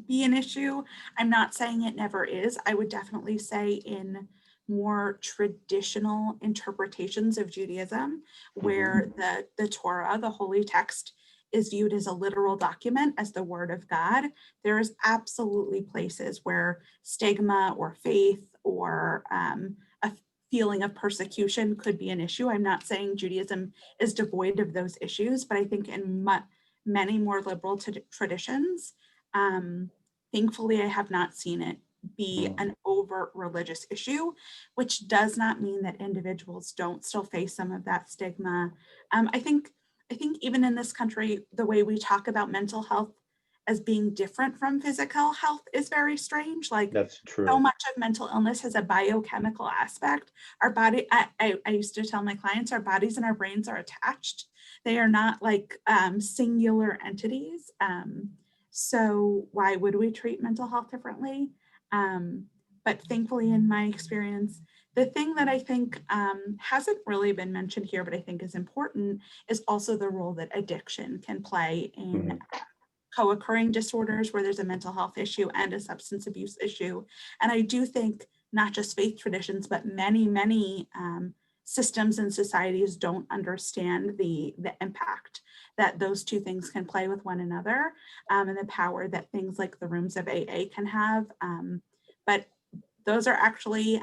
be an issue. I'm not saying it never is. I would definitely say in more traditional interpretations of Judaism, where the Torah, the holy text, is viewed as a literal document, as the word of God, there is absolutely places where stigma or faith or a feeling of persecution could be an issue. I'm not saying Judaism is devoid of those issues, but I think in many more liberal traditions, thankfully, I have not seen it be an overt religious issue, which does not mean that individuals don't still face some of that stigma. I think even in this country, the way we talk about mental health as being different from physical health is very strange. Like, that's true. So much of mental illness has a biochemical aspect. Our body, I used to tell my clients, our bodies and our brains are attached. They are not like singular entities. So why would we treat mental health differently? But thankfully, in my experience, the thing that I think hasn't really been mentioned here, but I think is important, is also the role that addiction can play in co-occurring disorders where there's a mental health issue and a substance abuse issue. And I do think not just faith traditions, but many systems and societies don't understand the impact that those two things can play with one another, and the power that things like the rooms of AA can have. But those are actually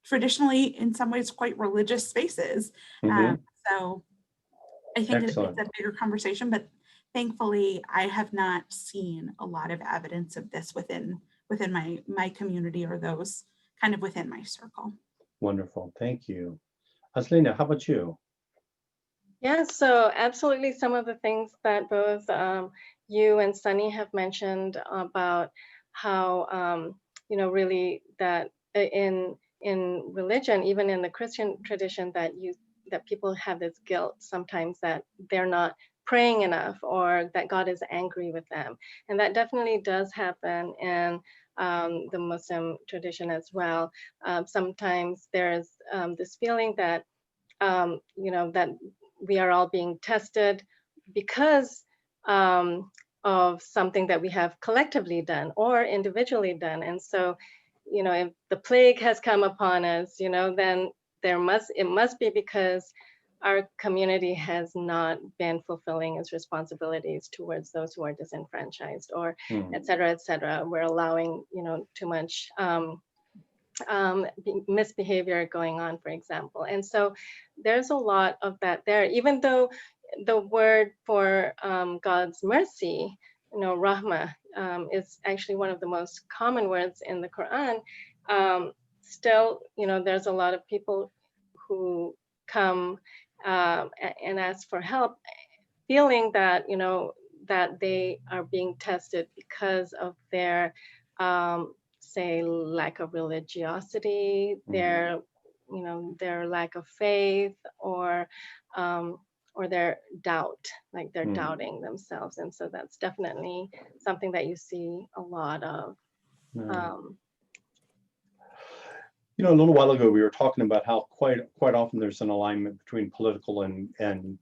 traditionally, in some ways, quite religious spaces. So I think it's a bigger conversation, but thankfully, I have not seen a lot of evidence of this within my community or those kind of within my circle. Wonderful, thank you. Aslena, how about you? Yeah, so absolutely some of the things that both you and Sunny have mentioned about how, you know, really that in religion, even in the Christian tradition, that people have this guilt sometimes that they're not praying enough or that God is angry with them. And that definitely does happen in the Muslim tradition as well. Sometimes there's this feeling that, you know, that we are all being tested because of something that we have collectively done or individually done. And so, you know, if the plague has come upon us, you know, then it must be because our community has not been fulfilling its responsibilities towards those who are disenfranchised, or et cetera, et cetera. We're allowing, you know, too much misbehavior going on, for example. And so there's a lot of that there, even though the word for God's mercy, you know, rahmah, is actually one of the most common words in the Quran. Still, you know, there's a lot of people who come and ask for help, feeling that, you know, that they are being tested because of their, say, lack of religiosity, their, you know, their lack of faith, or their doubt, like they're doubting themselves. And so that's definitely something that you see a lot of. You know, a little while ago, we were talking about how quite often there's an alignment between political and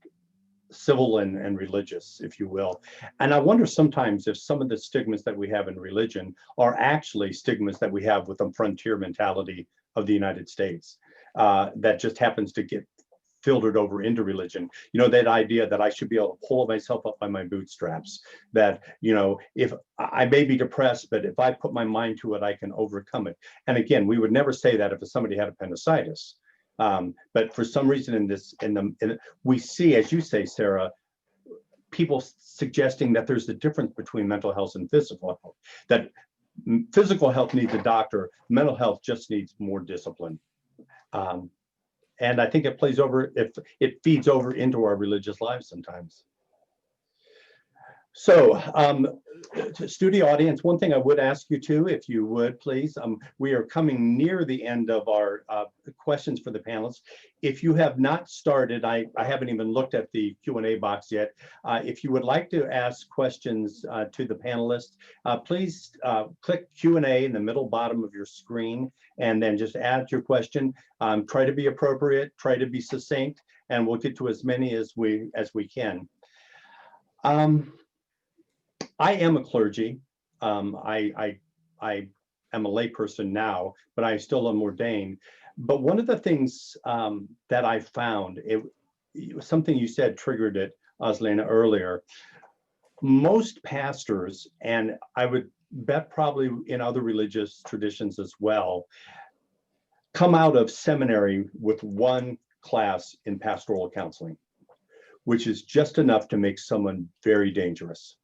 civil and religious, if you will. And I wonder sometimes if some of the stigmas that we have in religion are actually stigmas that we have with the frontier mentality of the United States, that just happens to get filtered over into religion. You know, that idea that I should be able to pull myself up by my bootstraps, that, you know, if I may be depressed, but if I put my mind to it, I can overcome it. And again, we would never say that if somebody had appendicitis. But for some reason we see, as you say, Sarah, people suggesting that there's a difference between mental health and physical health, that physical health needs a doctor, mental health just needs more discipline. And I think it plays over, if it feeds over into our religious lives sometimes. So, studio audience, one thing I would ask you to, if you would please, we are coming near the end of our questions for the panelists. If you have not started, I haven't even looked at the Q&A box yet. If you would like to ask questions to the panelists, please click Q&A in the middle bottom of your screen, and then just add your question. Try to be appropriate, try to be succinct, and we'll get to as many as we can. I am a clergy. I am a layperson now, but I still am ordained. But one of the things that I found, something you said triggered it, Aslena, earlier. Most pastors, and I would bet probably in other religious traditions as well, come out of seminary with one class in pastoral counseling, which is just enough to make someone very dangerous.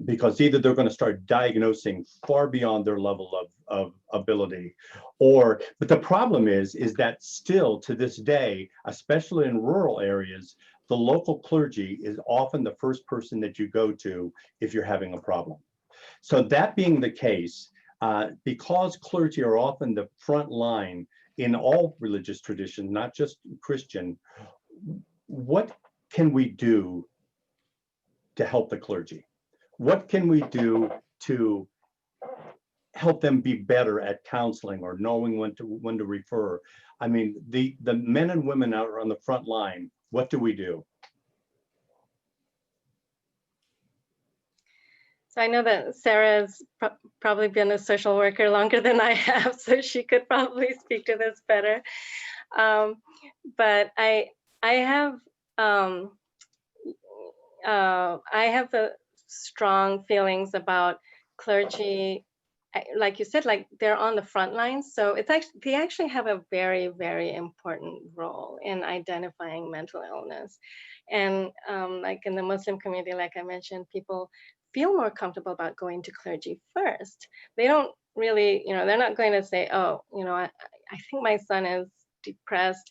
Because either they're going to start diagnosing far beyond their level of ability, but the problem is that still to this day, especially in rural areas, the local clergy is often the first person that you go to if you're having a problem. So that being the case, because clergy are often the front line in all religious traditions, not just Christian, what can we do to help the clergy? What can we do to help them be better at counseling or knowing when to refer? I mean, the men and women out on the front line, what do we do? So I know that Sarah's probably been a social worker longer than I have, so she could probably speak to this better. But I have the strong feelings about clergy, like you said, like they're on the front lines. So it's actually, they actually have a very, very important role in identifying mental illness. And like in the Muslim community, like I mentioned, people feel more comfortable about going to clergy first. They don't really, you know, they're not going to say, oh, you know, I think my son is depressed.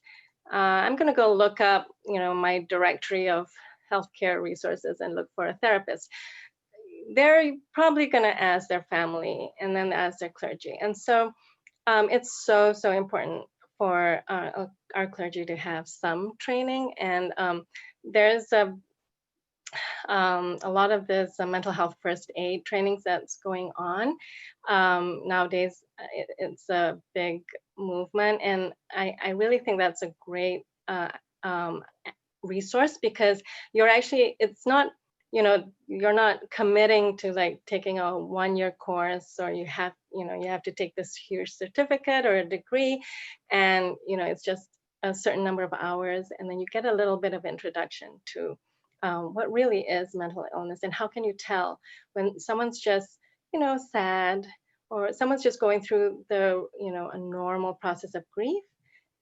I'm going to go look up, you know, my directory of healthcare resources and look for a therapist. They're probably going to ask their family and then ask their clergy. And so it's so important for our clergy to have some training. And there's a lot of this mental health first aid trainings that's going on. Nowadays, it's a big movement. And I really think that's a great resource, because you're actually, it's not you're not committing to like taking a 1-year course, or you have to take this huge certificate or a degree, and it's just a certain number of hours, and then you get a little bit of introduction to what really is mental illness, and how can you tell when someone's just sad, or someone's just going through a normal process of grief,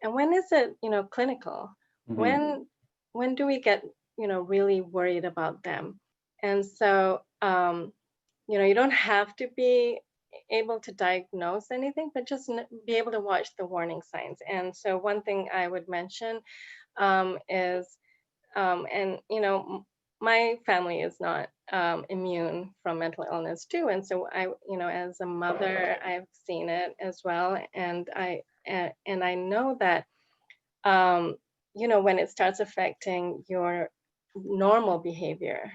and when is it clinical? Mhm. When do we get really worried about them? And so you don't have to be able to diagnose anything, but just be able to watch the warning signs. And so one thing I would mention is and my family is not immune from mental illness too, and so I as a mother, I've seen it as well, and I know that when it starts affecting your normal behavior,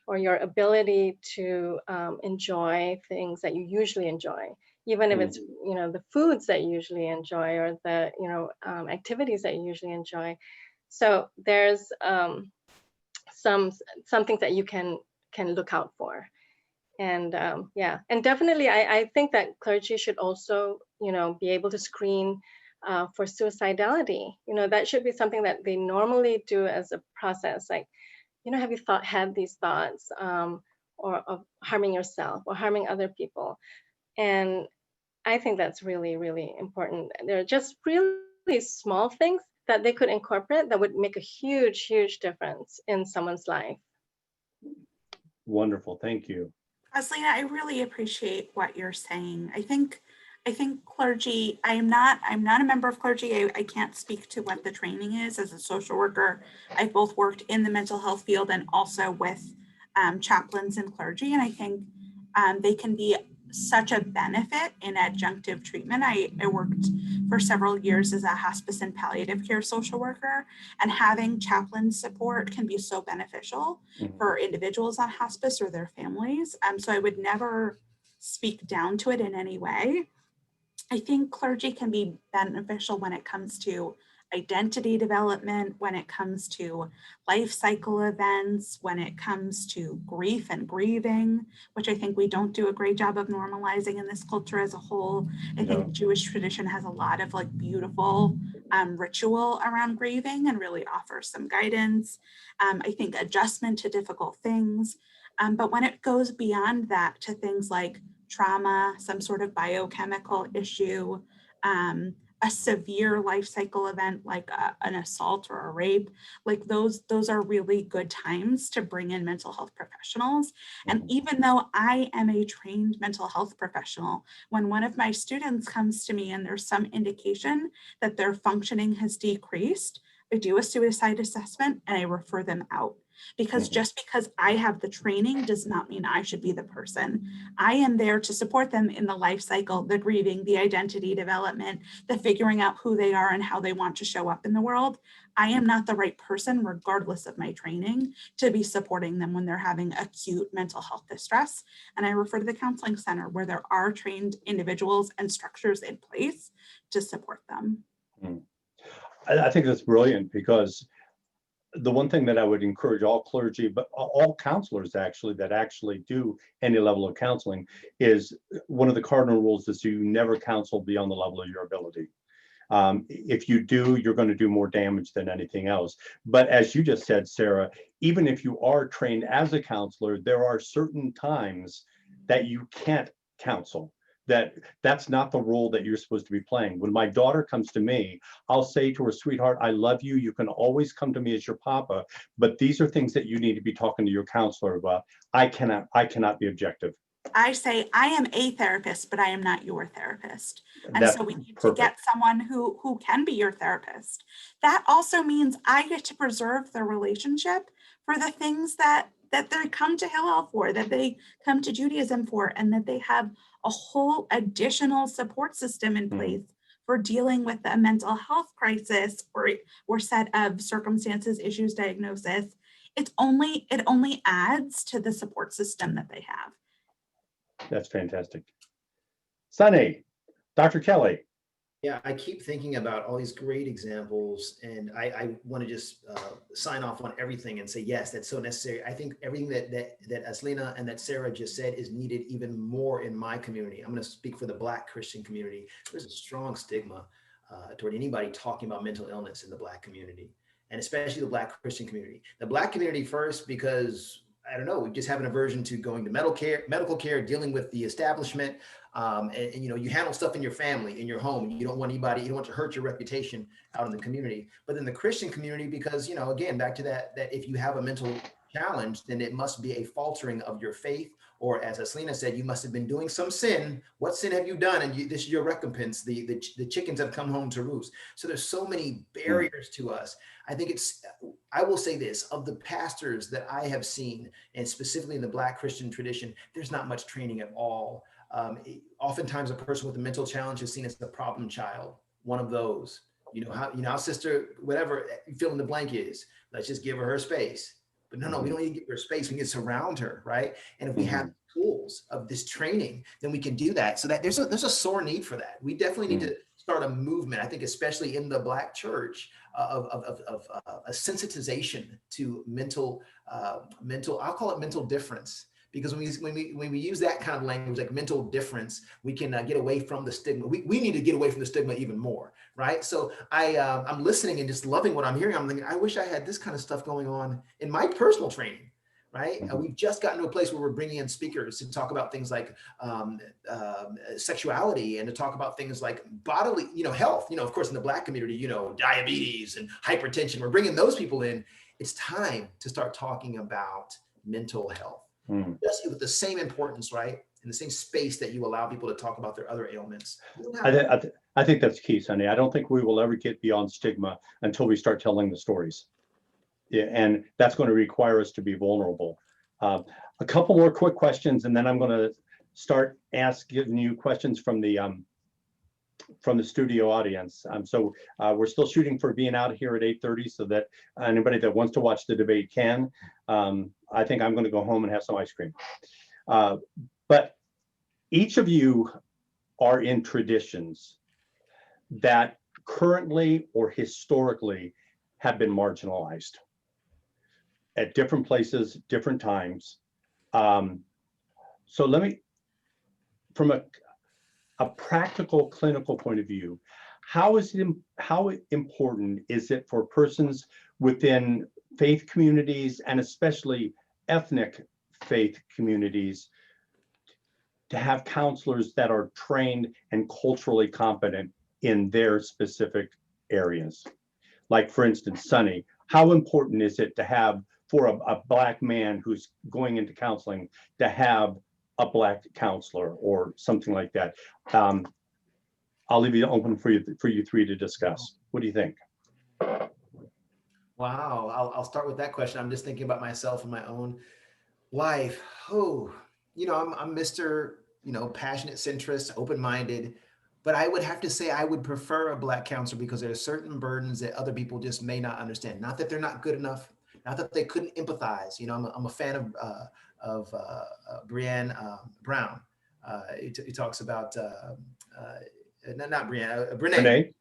or your ability to enjoy things that you usually enjoy, even if it's the foods that you usually enjoy, or the activities that you usually enjoy. So there's some things that you can look out for. And yeah, and definitely I think that clergy should also be able to screen for suicidality. That should be something that they normally do as a process. Like, have you had these thoughts, or of harming yourself or harming other people? And I think that's really, really important. They're just really small things that they could incorporate that would make a huge, huge difference in someone's life. Wonderful, thank you. Rosalina, I really appreciate what you're saying. I think clergy, I'm not a member of clergy. I can't speak to what the training is as a social worker. I've both worked in the mental health field and also with chaplains and clergy. And I think they can be such a benefit in adjunctive treatment. I worked for several years as a hospice and palliative care social worker, and having chaplain support can be so beneficial for individuals on hospice or their families. So I would never speak down to it in any way. I think clergy can be beneficial when it comes to identity development, when it comes to life cycle events, when it comes to grief and grieving, which I think we don't do a great job of normalizing in this culture as a whole. I think Jewish tradition has a lot of like beautiful ritual around grieving and really offers some guidance. I think adjustment to difficult things. But when it goes beyond that to things like trauma, some sort of biochemical issue, a severe life cycle event like an assault or a rape, like those are really good times to bring in mental health professionals. And even though I am a trained mental health professional, when one of my students comes to me and there's some indication that their functioning has decreased, I do a suicide assessment and I refer them out. Because just because I have the training does not mean I should be the person. I am there to support them in the life cycle, the grieving, the identity development, the figuring out who they are and how they want to show up in the world. I am not the right person, regardless of my training, to be supporting them when they're having acute mental health distress. And I refer to the counseling center where there are trained individuals and structures in place to support them. I think that's brilliant, because the one thing that I would encourage all clergy, but all counselors actually that actually do any level of counseling, is one of the cardinal rules is you never counsel beyond the level of your ability. If you do, you're going to do more damage than anything else. But as you just said, Sarah, even if you are trained as a counselor, there are certain times that you can't counsel. That's not the role that you're supposed to be playing. When my daughter comes to me, I'll say to her, sweetheart, I love you. You can always come to me as your papa, but these are things that you need to be talking to your counselor about. I cannot be objective. I say, I am a therapist, but I am not your therapist. And That's so we need perfect. to get someone who can be your therapist. That also means I get to preserve the relationship for the things that they come to Hillel for, that they come to Judaism for, and that they have a whole additional support system in place for dealing with a mental health crisis or set of circumstances, issues, diagnosis. It only adds to the support system that they have. That's fantastic. Sunny, Dr. Kelly. Yeah, I keep thinking about all these great examples, and I want to just sign off on everything and say, yes, that's so necessary. I think everything that Aslina and that Sarah just said is needed even more in my community. I'm going to speak for the Black Christian community. There's a strong stigma toward anybody talking about mental illness in the Black community, and especially the Black Christian community. The Black community first, because I don't know, we just have an aversion to going to medical care, dealing with the establishment. And you know, you handle stuff in your family, in your home. You don't want anybody, you don't want to hurt your reputation out in the community. But then the Christian community, because, you know, again, back to that if you have a mental challenge, then it must be a faltering of your faith. Or as Aslina said, you must have been doing some sin. What sin have you done? And this is your recompense. The chickens have come home to roost. So there's so many barriers to us. I think I will say this, of the pastors that I have seen, and specifically in the Black Christian tradition, there's not much training at all. Oftentimes a person with a mental challenge is seen as the problem child, one of those, you know how sister, whatever fill in the blank is, let's just give her space. But no, we don't need to give her space. We need to surround her, right? And if we have tools of this training, then we can do that. So that there's a sore need for that. We definitely need to start a movement, I think, especially in the Black church, of a sensitization to mental, I'll call it mental difference. Because when we use that kind of language, like mental difference, we can get away from the stigma. We need to get away from the stigma even more, right? So I'm listening and just loving what I'm hearing. I'm thinking, I wish I had this kind of stuff going on in my personal training, right? We've just gotten to a place where we're bringing in speakers to talk about things like sexuality, and to talk about things like bodily, health. Of course, in the Black community, diabetes and hypertension. We're bringing those people in. It's time to start talking about mental health. Just with the same importance, right? In the same space that you allow people to talk about their other ailments. I think that's key, Sonny. I don't think we will ever get beyond stigma until we start telling the stories. Yeah, and that's going to require us to be vulnerable. A couple more quick questions, and then I'm going to start giving you questions from the studio audience. So we're still shooting for being out here at 8:30, so that anybody that wants to watch the debate can. I think I'm going to go home and have some ice cream. But each of you are in traditions that currently or historically have been marginalized at different places, different times. So let me, from a practical clinical point of view, how important is it for persons within faith communities, and especially ethnic faith communities, to have counselors that are trained and culturally competent in their specific areas? Like, for instance, Sonny, how important is it to have, for a Black man who's going into counseling, to have a Black counselor or something like that? I'll leave it open for you three to discuss. What do you think? Wow, I'll start with that question. I'm just thinking about myself and my own life. Oh, I'm Mr. Passionate centrist, open-minded, but I would have to say I would prefer a Black counselor, because there are certain burdens that other people just may not understand. Not that they're not good enough, not that they couldn't empathize. I'm a fan of Brené Brown. He talks about not Brené, Brené.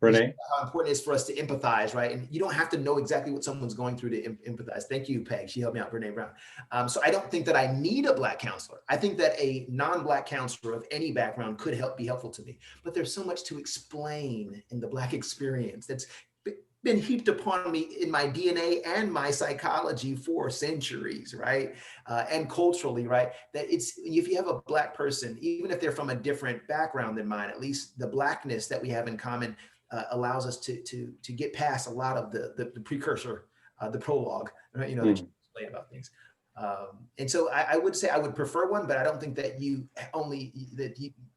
Brené. How important it is for us to empathize, right? And you don't have to know exactly what someone's going through to empathize. Thank you, Peg. She helped me out, Brené Brown. So I don't think that I need a Black counselor. I think that a non-Black counselor of any background could be helpful to me. But there's so much to explain in the Black experience that's been heaped upon me in my DNA and my psychology for centuries, right? And culturally, right? That if you have a Black person, even if they're from a different background than mine, at least the Blackness that we have in common allows us to get past a lot of the precursor, the prologue, right? That you explain about things. And so I would say I would prefer one, but I don't think that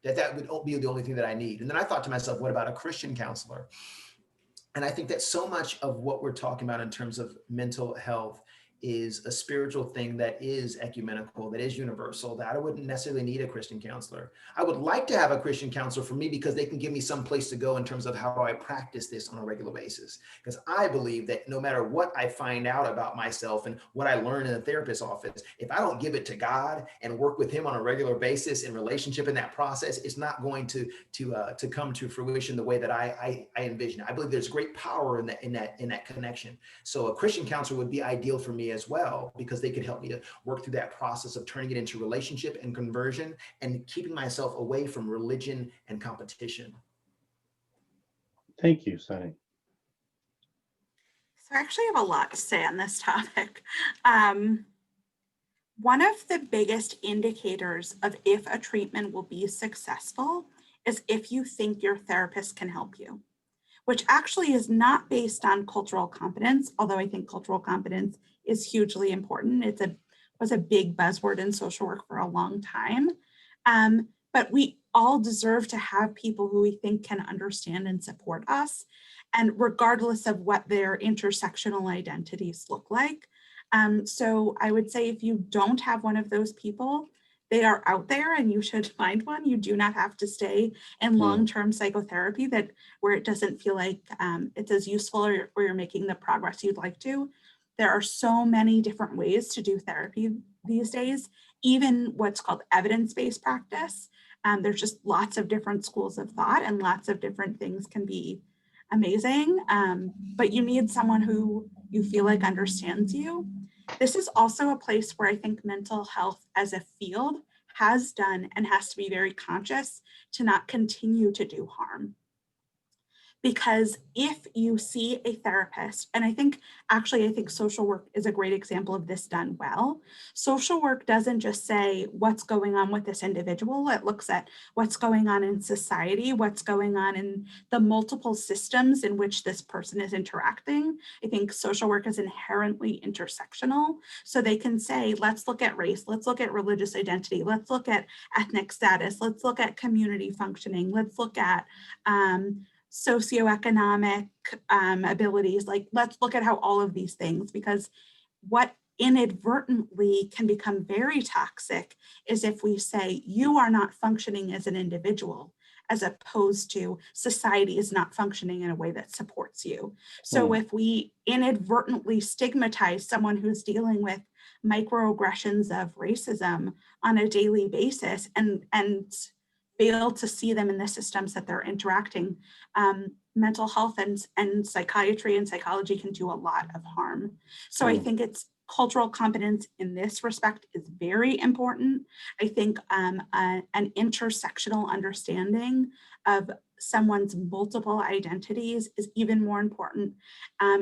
that would be the only thing that I need. And then I thought to myself, what about a Christian counselor? And I think that so much of what we're talking about in terms of mental health is a spiritual thing that is ecumenical, that is universal, that I wouldn't necessarily need a Christian counselor. I would like to have a Christian counselor for me because they can give me some place to go in terms of how I practice this on a regular basis. Because I believe that no matter what I find out about myself and what I learn in the therapist's office, if I don't give it to God and work with him on a regular basis in relationship in that process, it's not going to come to fruition the way that I envision. I believe there's great power in that connection. So a Christian counselor would be ideal for me as well, because they could help me to work through that process of turning it into relationship and conversion and keeping myself away from religion and competition. Thank you, Sunny. So I actually have a lot to say on this topic. One of the biggest indicators of if a treatment will be successful is if you think your therapist can help you, which actually is not based on cultural competence, although I think cultural competence is hugely important. Was a big buzzword in social work for a long time. But we all deserve to have people who we think can understand and support us, and regardless of what their intersectional identities look like. So I would say if you don't have one of those people, they are out there and you should find one. You do not have to stay in long-term psychotherapy where it doesn't feel like it's as useful or you're making the progress you'd like to. There are so many different ways to do therapy these days, even what's called evidence-based practice. There's just lots of different schools of thought and lots of different things can be amazing, but you need someone who you feel like understands you. This is also a place where I think mental health as a field has done and has to be very conscious to not continue to do harm. Because if you see a therapist, and I think social work is a great example of this done well. Social work doesn't just say what's going on with this individual. It looks at what's going on in society, what's going on in the multiple systems in which this person is interacting. I think social work is inherently intersectional. So they can say, let's look at race, let's look at religious identity, let's look at ethnic status, let's look at community functioning, let's look at socioeconomic abilities. Like, let's look at how all of these things, because what inadvertently can become very toxic is if we say you are not functioning as an individual, as opposed to society is not functioning in a way that supports you. So if we inadvertently stigmatize someone who's dealing with microaggressions of racism on a daily basis and fail to see them in the systems that they're interacting, mental health and psychiatry and psychology can do a lot of harm. So I think it's cultural competence in this respect is very important. I think an intersectional understanding of someone's multiple identities is even more important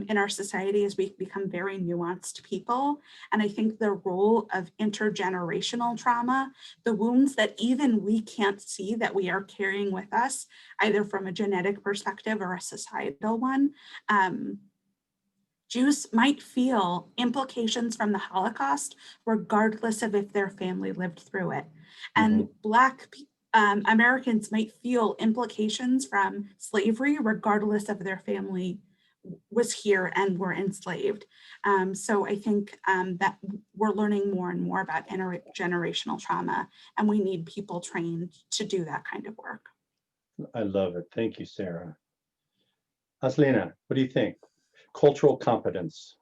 in our society as we become very nuanced people. And I think the role of intergenerational trauma, the wounds that even we can't see that we are carrying with us, either from a genetic perspective or a societal one, Jews might feel implications from the Holocaust, regardless of if their family lived through it. And Black Americans might feel implications from slavery, regardless of their family was here and were enslaved. So I think that we're learning more and more about intergenerational trauma, and we need people trained to do that kind of work. I love it. Thank you, Sarah. Aslina, what do you think? Cultural competence.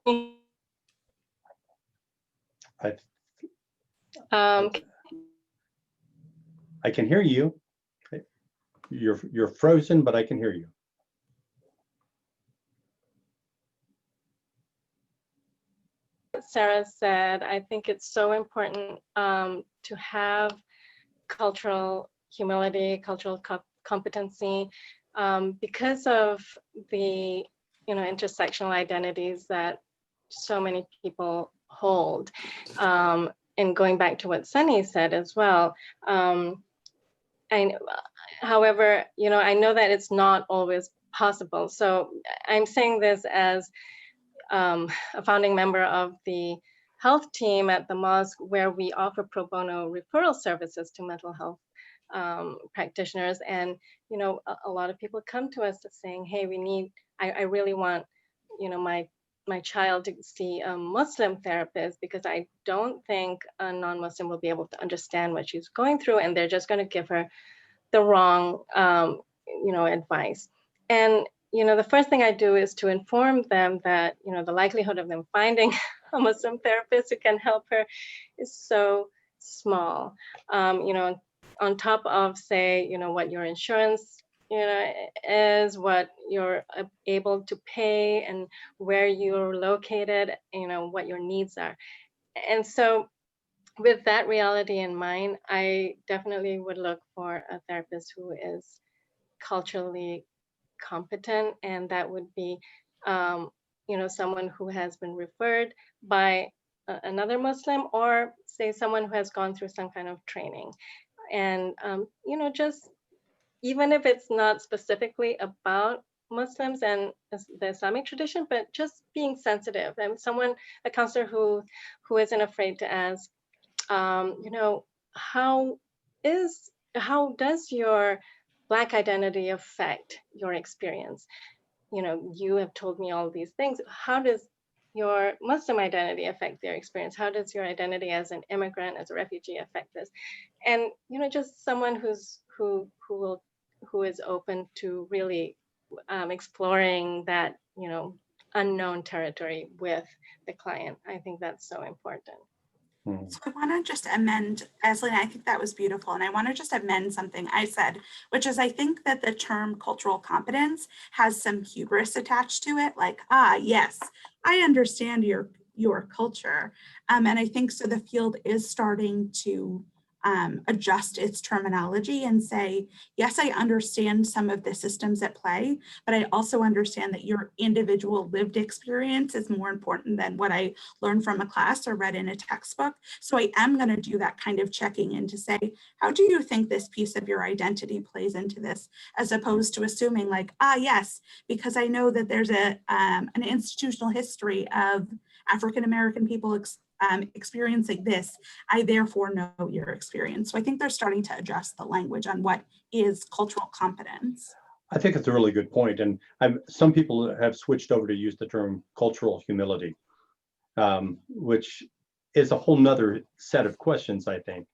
I can hear you. You're frozen, but I can hear you. Sarah said, I think it's so important to have cultural humility, cultural competency, because of the intersectional identities that so many people hold. And going back to what Sunny said as well, however, I know that it's not always possible. So I'm saying this as a founding member of the health team at the mosque, where we offer pro bono referral services to mental health practitioners. And, a lot of people come to us saying, hey, I really want, my my child to see a Muslim therapist, because I don't think a non-Muslim will be able to understand what she's going through, and they're just going to give her the wrong, advice. And, the first thing I do is to inform them that, the likelihood of them finding a Muslim therapist who can help her is so small. On top of, say, what your insurance, is, what you're able to pay, and where you're located, what your needs are. And so with that reality in mind, I definitely would look for a therapist who is culturally competent, and that would be, someone who has been referred by another Muslim, or say someone who has gone through some kind of training. And, just even if it's not specifically about Muslims and the Islamic tradition, but just being sensitive, and a counselor who isn't afraid to ask, how does your Black identity affect your experience? You have told me all these things. How does your Muslim identity affect their experience? How does your identity as an immigrant, as a refugee affect this? And, just someone who is open to really exploring that, unknown territory with the client. I think that's so important. So I want to just amend, Esley, I think that was beautiful. And I want to just amend something I said, which is I think that the term cultural competence has some hubris attached to it. Like, yes, I understand your culture. And I think so the field is starting to adjust its terminology and say, yes, I understand some of the systems at play, but I also understand that your individual lived experience is more important than what I learned from a class or read in a textbook. So I am going to do that kind of checking in to say, how do you think this piece of your identity plays into this? As opposed to assuming like, yes, because I know that there's an institutional history of African-American people experiencing this, I therefore know your experience. So I think they're starting to adjust the language on what is cultural competence. I think it's a really good point. And some people have switched over to use the term cultural humility, which is a whole nother set of questions, I think.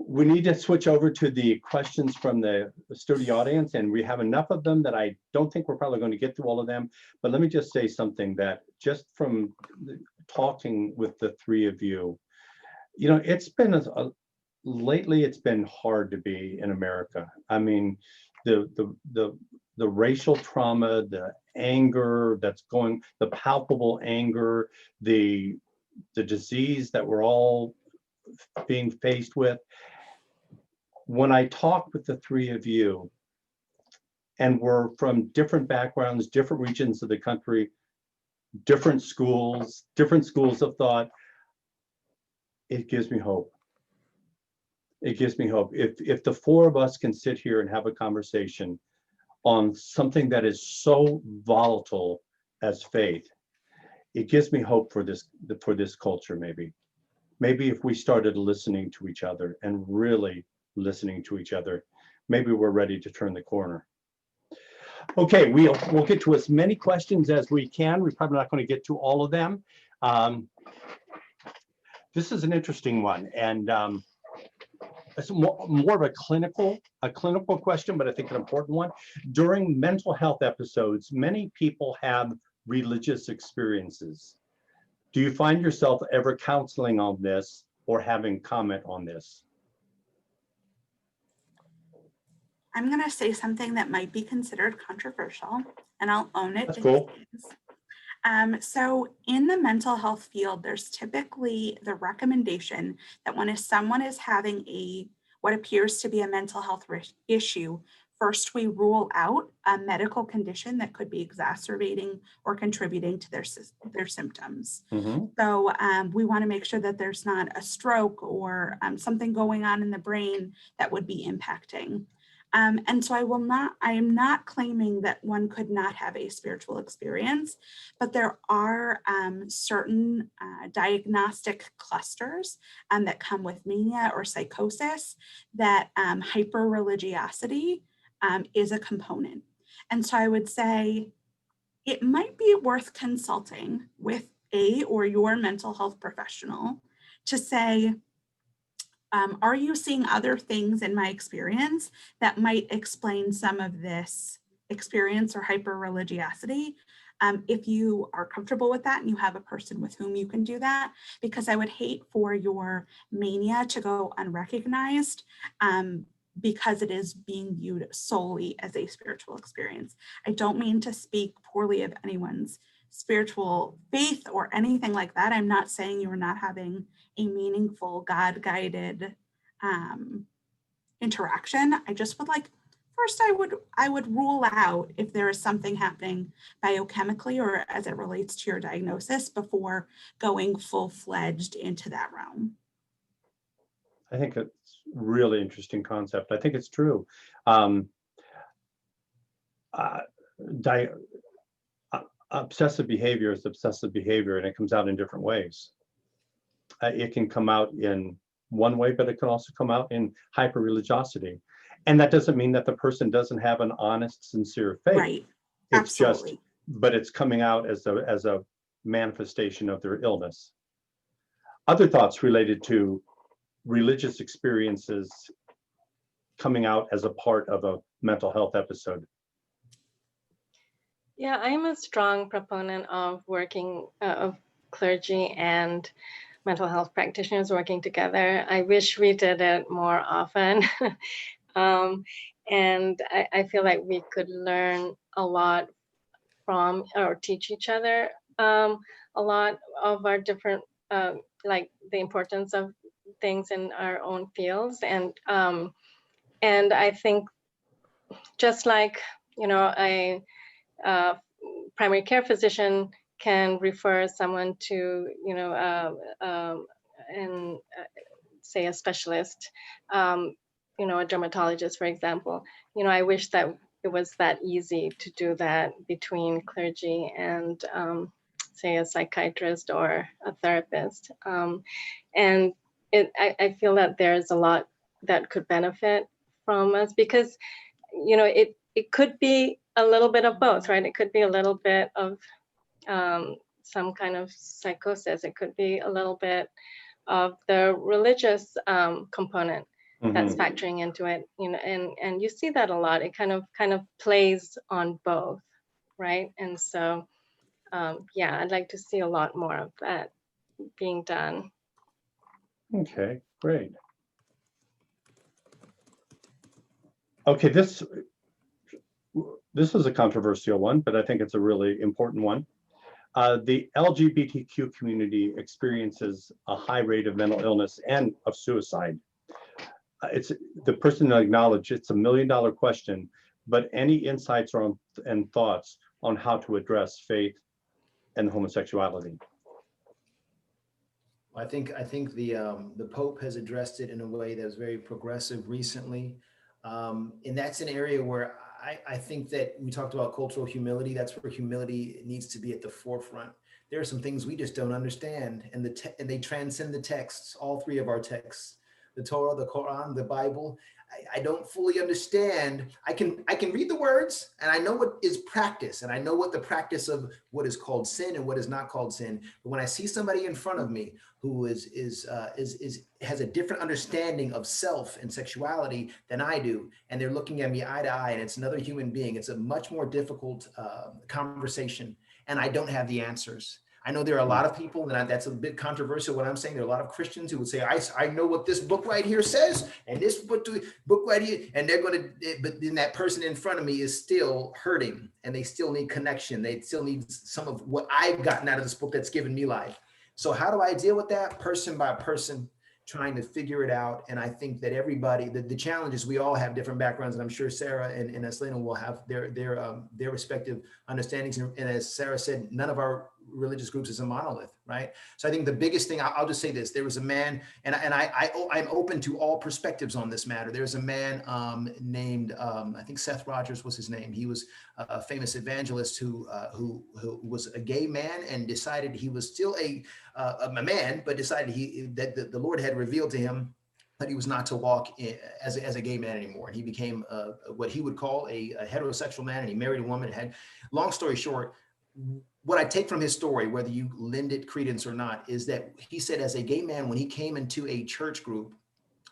We need to switch over to the questions from the studio audience, and we have enough of them that I don't think we're probably going to get through all of them. But let me just say something that just from talking with the three of you, it's been lately it's been hard to be in America. I mean, the racial trauma, the anger that's going, the palpable anger, the disease that we're all being faced with. When I talk with the three of you, and we're from different backgrounds, different regions of the country, different schools of thought, it gives me hope. It gives me hope. If the four of us can sit here and have a conversation on something that is so volatile as faith, it gives me hope for this culture. Maybe if we started listening to each other and really listening to each other, maybe we're ready to turn the corner. Okay, we'll get to as many questions as we can. We're probably not going to get to all of them. This is an interesting one, and it's more of a clinical question, but I think an important one. During mental health episodes, many people have religious experiences. Do you find yourself ever counseling on this or having comment on this? I'm going to say something that might be considered controversial, and I'll own it. That's cool. So in the mental health field, there's typically the recommendation that when someone is having what appears to be a mental health issue, first we rule out a medical condition that could be exacerbating or contributing to their symptoms. Mm-hmm. So we want to make sure that there's not a stroke or something going on in the brain that would be impacting. And so I am not claiming that one could not have a spiritual experience, but there are certain diagnostic clusters that come with mania or psychosis that hyper-religiosity is a component. And so I would say, it might be worth consulting with a or your mental health professional to say, are you seeing other things in my experience that might explain some of this experience or hyper-religiosity? If you are comfortable with that and you have a person with whom you can do that, because I would hate for your mania to go unrecognized because it is being viewed solely as a spiritual experience. I don't mean to speak poorly of anyone's spiritual faith or anything like that. I'm not saying you are not having a meaningful God-guided interaction. I just would like, first I would rule out if there is something happening biochemically or as it relates to your diagnosis before going full-fledged into that realm. I think it's really interesting concept. I think it's true. Obsessive behavior is obsessive behavior, and it comes out in different ways. It can come out in one way, but it can also come out in hyper-religiosity. And that doesn't mean that the person doesn't have an honest, sincere faith. Right. It's Absolutely. just, but it's coming out as a manifestation of their illness. Other thoughts related to religious experiences coming out as a part of a mental health episode? Yeah, I'm a strong proponent of working of clergy and mental health practitioners working together. I wish we did it more often. And I feel like we could learn a lot from or teach each other a lot of our different, like the importance of things in our own fields. And I think just like, a primary care physician can refer someone to, and say a specialist, a dermatologist, for example. I wish that it was that easy to do that between clergy and, say, a psychiatrist or a therapist. And I feel that there's a lot that could benefit from us because, it could be a little bit of both, right? It could be a little bit of some kind of psychosis. It could be a little bit of the religious component that's factoring into it, and you see that a lot. It kind of plays on both, right? And so, yeah, I'd like to see a lot more of that being done. Okay, great. Okay, this is a controversial one, but I think it's a really important one. The LGBTQ community experiences a high rate of mental illness and of suicide. It's the person acknowledged it's $1 million question, but any insights and thoughts on how to address faith and homosexuality? I think the Pope has addressed it in a way that was very progressive recently. And that's an area where I think that we talked about cultural humility. That's where humility needs to be at the forefront. There are some things we just don't understand, and they transcend the texts, all three of our texts, the Torah, the Quran, the Bible. I don't fully understand. I can read the words, and I know what is practice, and I know what the practice of what is called sin and what is not called sin. But when I see somebody in front of me who has a different understanding of self and sexuality than I do, and they're looking at me eye to eye, and it's another human being, it's a much more difficult conversation, and I don't have the answers. I know there are a lot of people, and that's a bit controversial what I'm saying. There are a lot of Christians who would say, I know what this book right here says, and this book right here, and they're going to, but then that person in front of me is still hurting, and they still need connection. They still need some of what I've gotten out of this book that's given me life. So how do I deal with that? Person by person, trying to figure it out. And I think that everybody, the challenge is we all have different backgrounds, and I'm sure Sarah and Aslena will have their respective understandings. And as Sarah said, none of our religious groups is a monolith, right? So I think the biggest thing, I'll just say this: there was a man, and I'm open to all perspectives on this matter. There's a man named I think Seth Rogers was his name. He was a famous evangelist who was a gay man and decided he was still a man, but decided that the Lord had revealed to him that he was not to walk as a gay man anymore. And he became what he would call a heterosexual man, and he married a woman. Long story short, what I take from his story, whether you lend it credence or not, is that he said as a gay man, when he came into a church group,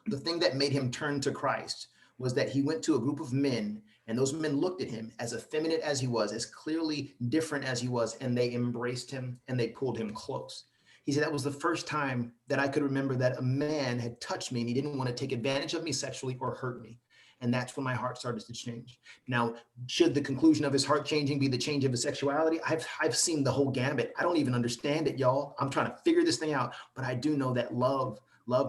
the thing that made him turn to Christ was that he went to a group of men, and those men looked at him as effeminate as he was, as clearly different as he was, and they embraced him and they pulled him close. He said that was the first time that I could remember that a man had touched me and he didn't want to take advantage of me sexually or hurt me. And that's when my heart started to change. Now, should the conclusion of his heart changing be the change of his sexuality? I've seen the whole gambit. I don't even understand it, y'all. I'm trying to figure this thing out, but I do know that love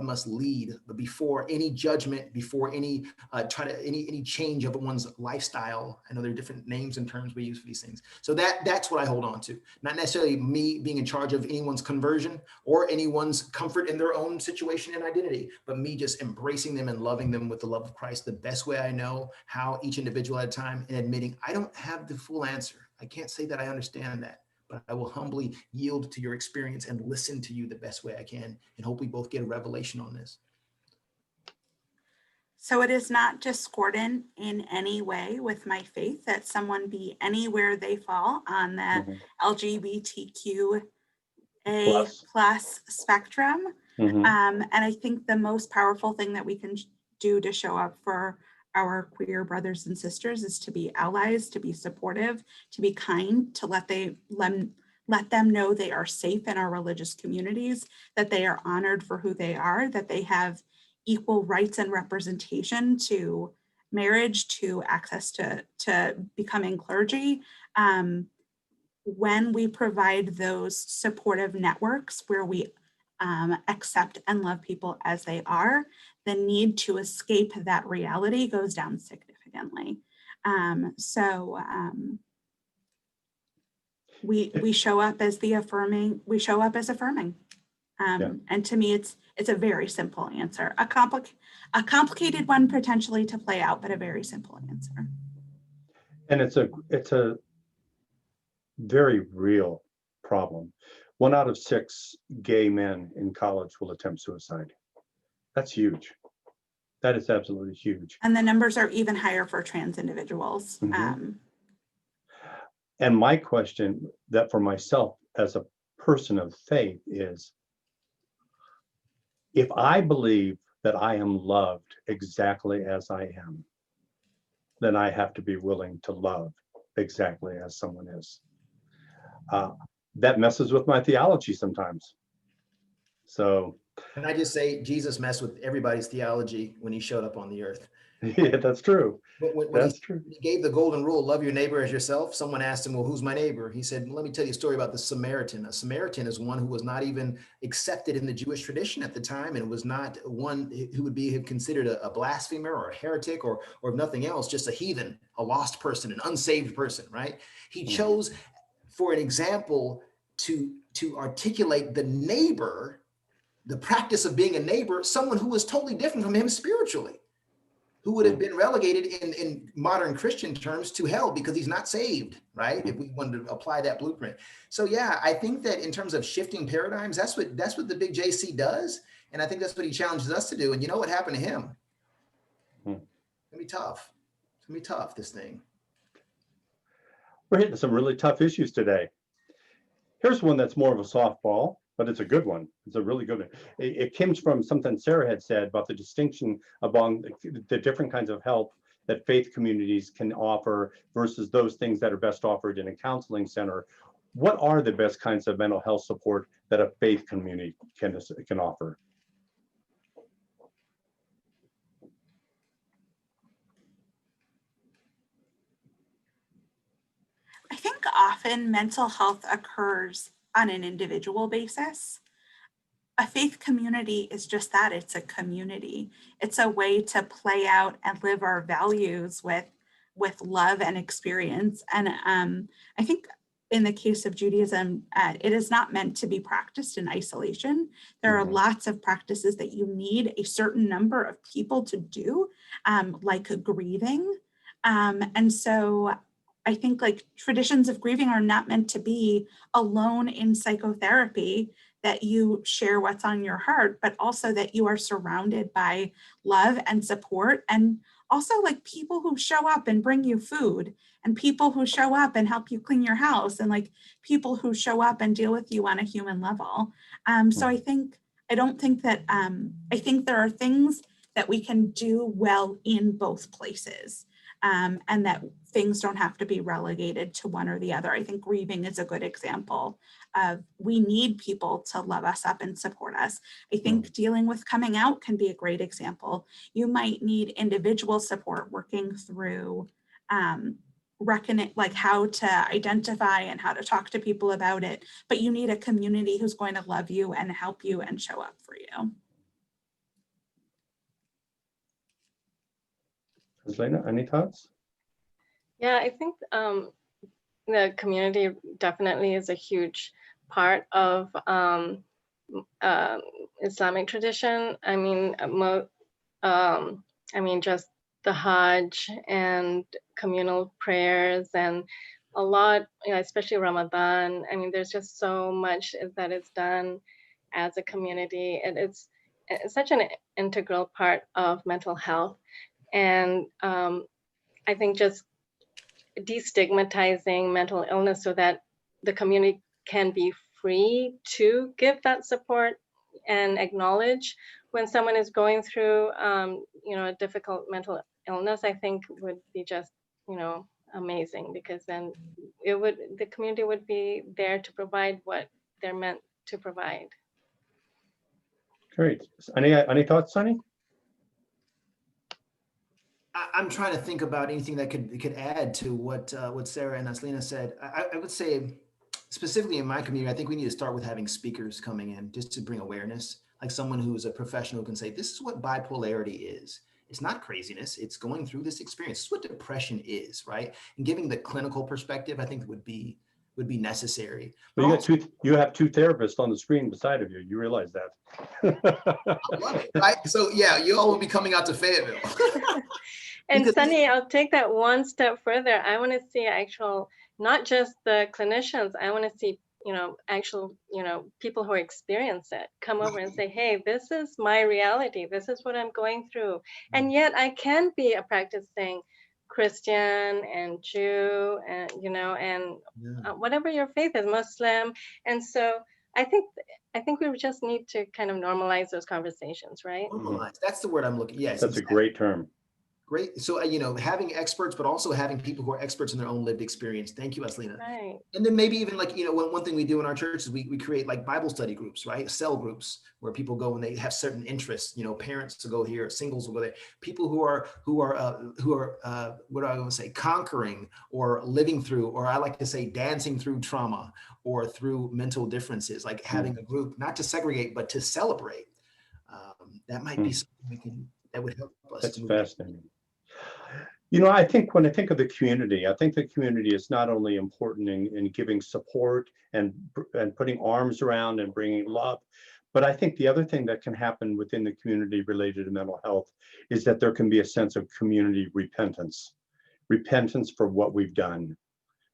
must lead before any judgment, before any any change of one's lifestyle. I know there are different names and terms we use for these things. So that's what I hold on to. Not necessarily me being in charge of anyone's conversion or anyone's comfort in their own situation and identity, but me just embracing them and loving them with the love of Christ the best way I know how, each individual at a time, and admitting I don't have the full answer. I can't say that I understand that, but I will humbly yield to your experience and listen to you the best way I can, and hope we both get a revelation on this. So it is not discordant in any way with my faith that someone be anywhere they fall on the LGBTQA plus spectrum. And I think the most powerful thing that we can do to show up for our queer brothers and sisters is to be allies, to be supportive, to be kind, to let them know they are safe in our religious communities, that they are honored for who they are, that they have equal rights and representation to marriage, to access to becoming clergy. When we provide those supportive networks where we accept and love people as they are, the need to escape that reality goes down significantly. We show up as affirming. And to me, it's a very simple answer, a complicated one potentially to play out, but a very simple answer. And it's a very real problem. 1 out of 6 gay men in college will attempt suicide. That's huge. That is absolutely huge. And the numbers are even higher for trans individuals. And my question that for myself as a person of faith is, if I believe that I am loved exactly as I am, then I have to be willing to love exactly as someone is. That messes with my theology sometimes. So. Can I just say, Jesus messed with everybody's theology when he showed up on the earth. Yeah, that's true. When he gave the golden rule, love your neighbor as yourself, someone asked him, well, who's my neighbor? He said, let me tell you a story about the Samaritan. A Samaritan is one who was not even accepted in the Jewish tradition at the time, and was not one who would be considered a blasphemer or a heretic or if nothing else, just a heathen, a lost person, an unsaved person, right? He chose, for an example, to articulate the neighbor, the practice of being a neighbor, someone who was totally different from him spiritually, who would have been relegated in modern Christian terms to hell because he's not saved, right? If we wanted to apply that blueprint. So yeah, I think that in terms of shifting paradigms, that's what the big JC does. And I think that's what he challenges us to do. And you know what happened to him? It's gonna be tough. It's gonna be tough, this thing. We're hitting some really tough issues today. Here's one that's more of a softball, but it's a good one. It's a really good one. It comes from something Sarah had said about the distinction among the different kinds of help that faith communities can offer versus those things that are best offered in a counseling center. What are the best kinds of mental health support that a faith community can offer? I think often mental health occurs on an individual basis. A faith community is just that, it's a community. It's a way to play out and live our values with love and experience. And I think in the case of Judaism, it is not meant to be practiced in isolation. There are lots of practices that you need a certain number of people to do, like grieving. And so I think like traditions of grieving are not meant to be alone in psychotherapy, that you share what's on your heart, but also that you are surrounded by love and support, and also like people who show up and bring you food, and people who show up and help you clean your house, and like people who show up and deal with you on a human level. So I think I think there are things that we can do well in both places, and that things don't have to be relegated to one or the other. I think grieving is a good example of we need people to love us up and support us. I think dealing with coming out can be a great example. You might need individual support working through reckoning, like how to identify and how to talk to people about it, but you need a community who's going to love you and help you and show up for you. Lena, any thoughts? Yeah, I think the community definitely is a huge part of Islamic tradition. I mean, just the Hajj and communal prayers and a lot, especially Ramadan. I mean, there's just so much that is done as a community, and it's such an integral part of mental health. And I think just destigmatizing mental illness so that the community can be free to give that support and acknowledge when someone is going through, a difficult mental illness, I think would be just, amazing, because then the community would be there to provide what they're meant to provide. Great. Any thoughts, Sunny? I'm trying to think about anything that could add to what Sarah and Aslina said. I would say specifically in my community, I think we need to start with having speakers coming in just to bring awareness, like someone who is a professional who can say, this is what bipolarity is. It's not craziness. It's going through this experience. This is what depression is, right? And giving the clinical perspective, I think would be necessary. Well, you have two therapists on the screen beside of you. You realize that. I love it, right? So yeah, you all will be coming out to Fayetteville. And Sunny, I'll take that one step further. I want to see not just the clinicians. I want to see, actual, people who experience it come over and say, hey, this is my reality. This is what I'm going through. And yet I can be a practicing Christian and Jew and, whatever your faith is, Muslim. And so I think we just need to kind of normalize those conversations, right? Normalize. That's the word I'm looking. Yes. That's exactly a great term. Great. So, having experts, but also having people who are experts in their own lived experience. Thank you, Aslina. Right. And then maybe even one thing we do in our church is we create like Bible study groups, right? Cell groups where people go and they have certain interests, parents to go here, singles will go there. People who are what do I want to say, conquering or living through, or I like to say dancing through trauma or through mental differences, like having a group, not to segregate, but to celebrate. That might be something that would help us. That's fascinating. I think when I think of the community, I think the community is not only important in giving support and putting arms around and bringing love, but I think the other thing that can happen within the community related to mental health is that there can be a sense of community repentance for what we've done,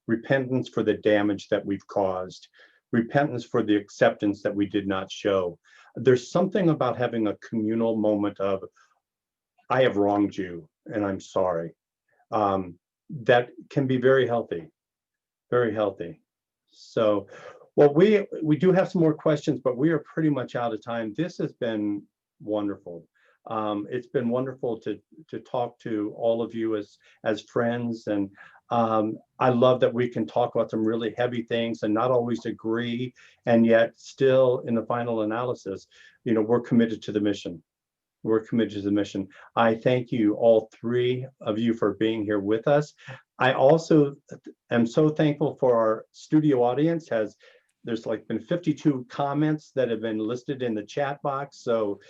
repentance for the damage that we've caused, repentance for the acceptance that we did not show. There's something about having a communal moment of, I have wronged you and I'm sorry. That can be very healthy, very healthy. So, well, we do have some more questions, but we are pretty much out of time. This has been wonderful. It's been wonderful to talk to all of you as friends, and I love that we can talk about some really heavy things and not always agree, and yet still in the final analysis, we're committed to the mission. We're committed to the mission. I thank you, all three of you, for being here with us. I also am so thankful for our studio audience. There's been 52 comments that have been listed in the chat box. So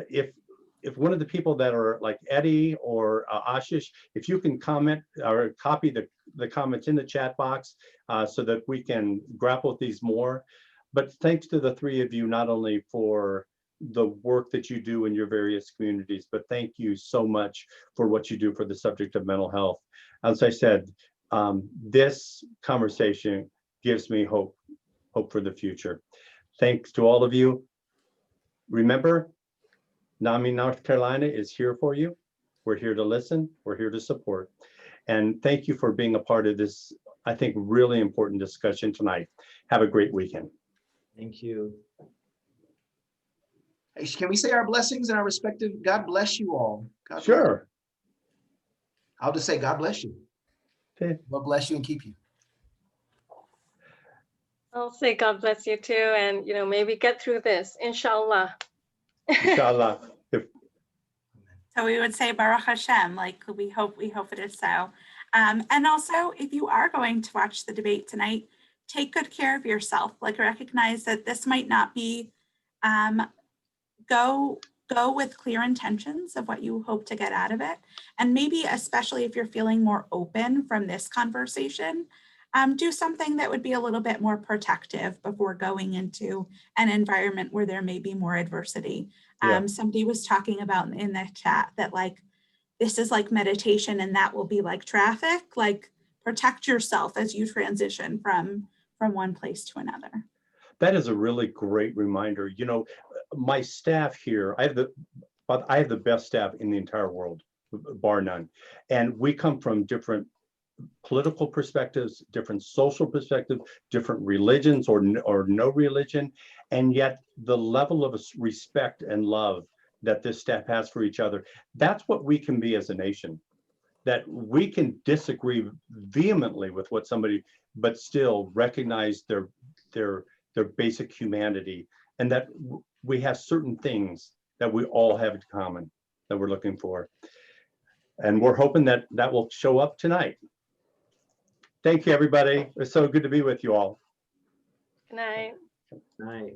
if one of the people that are like Eddie or Ashish, if you can comment or copy the comments in the chat box so that we can grapple with these more. But thanks to the three of you, not only for the work that you do in your various communities, but thank you so much for what you do for the subject of mental health. As I said, this conversation gives me hope for the future. Thanks to all of you. Remember, NAMI North Carolina is here for you. We're here to listen. We're here to support. And thank you for being a part of this, I think, really important discussion tonight. Have a great weekend. Thank you. Hey, can we say our blessings and our respective, God bless you all. God bless you. Sure. I'll just say, God bless you. Okay. God bless you and keep you. I'll say God bless you too, and maybe get through this, inshallah. Inshallah. So we would say Baruch Hashem, like we hope it is so. And also, if you are going to watch the debate tonight, take good care of yourself. Like recognize that this might not be, go with clear intentions of what you hope to get out of it. And maybe especially if you're feeling more open from this conversation, do something that would be a little bit more protective before going into an environment where there may be more adversity. Yeah. Somebody was talking about in the chat that like, this is like meditation and that will be like traffic, like protect yourself as you transition from one place to another. That is a really great reminder. My staff here, I have the best staff in the entire world, bar none. And we come from different political perspectives, different social perspectives, different religions or no religion. And yet the level of respect and love that this staff has for each other, that's what we can be as a nation. That we can disagree vehemently with what somebody, but still recognize their basic humanity, and that we have certain things that we all have in common that we're looking for. And we're hoping that that will show up tonight. Thank you, everybody. It's so good to be with you all. Good night. Good night.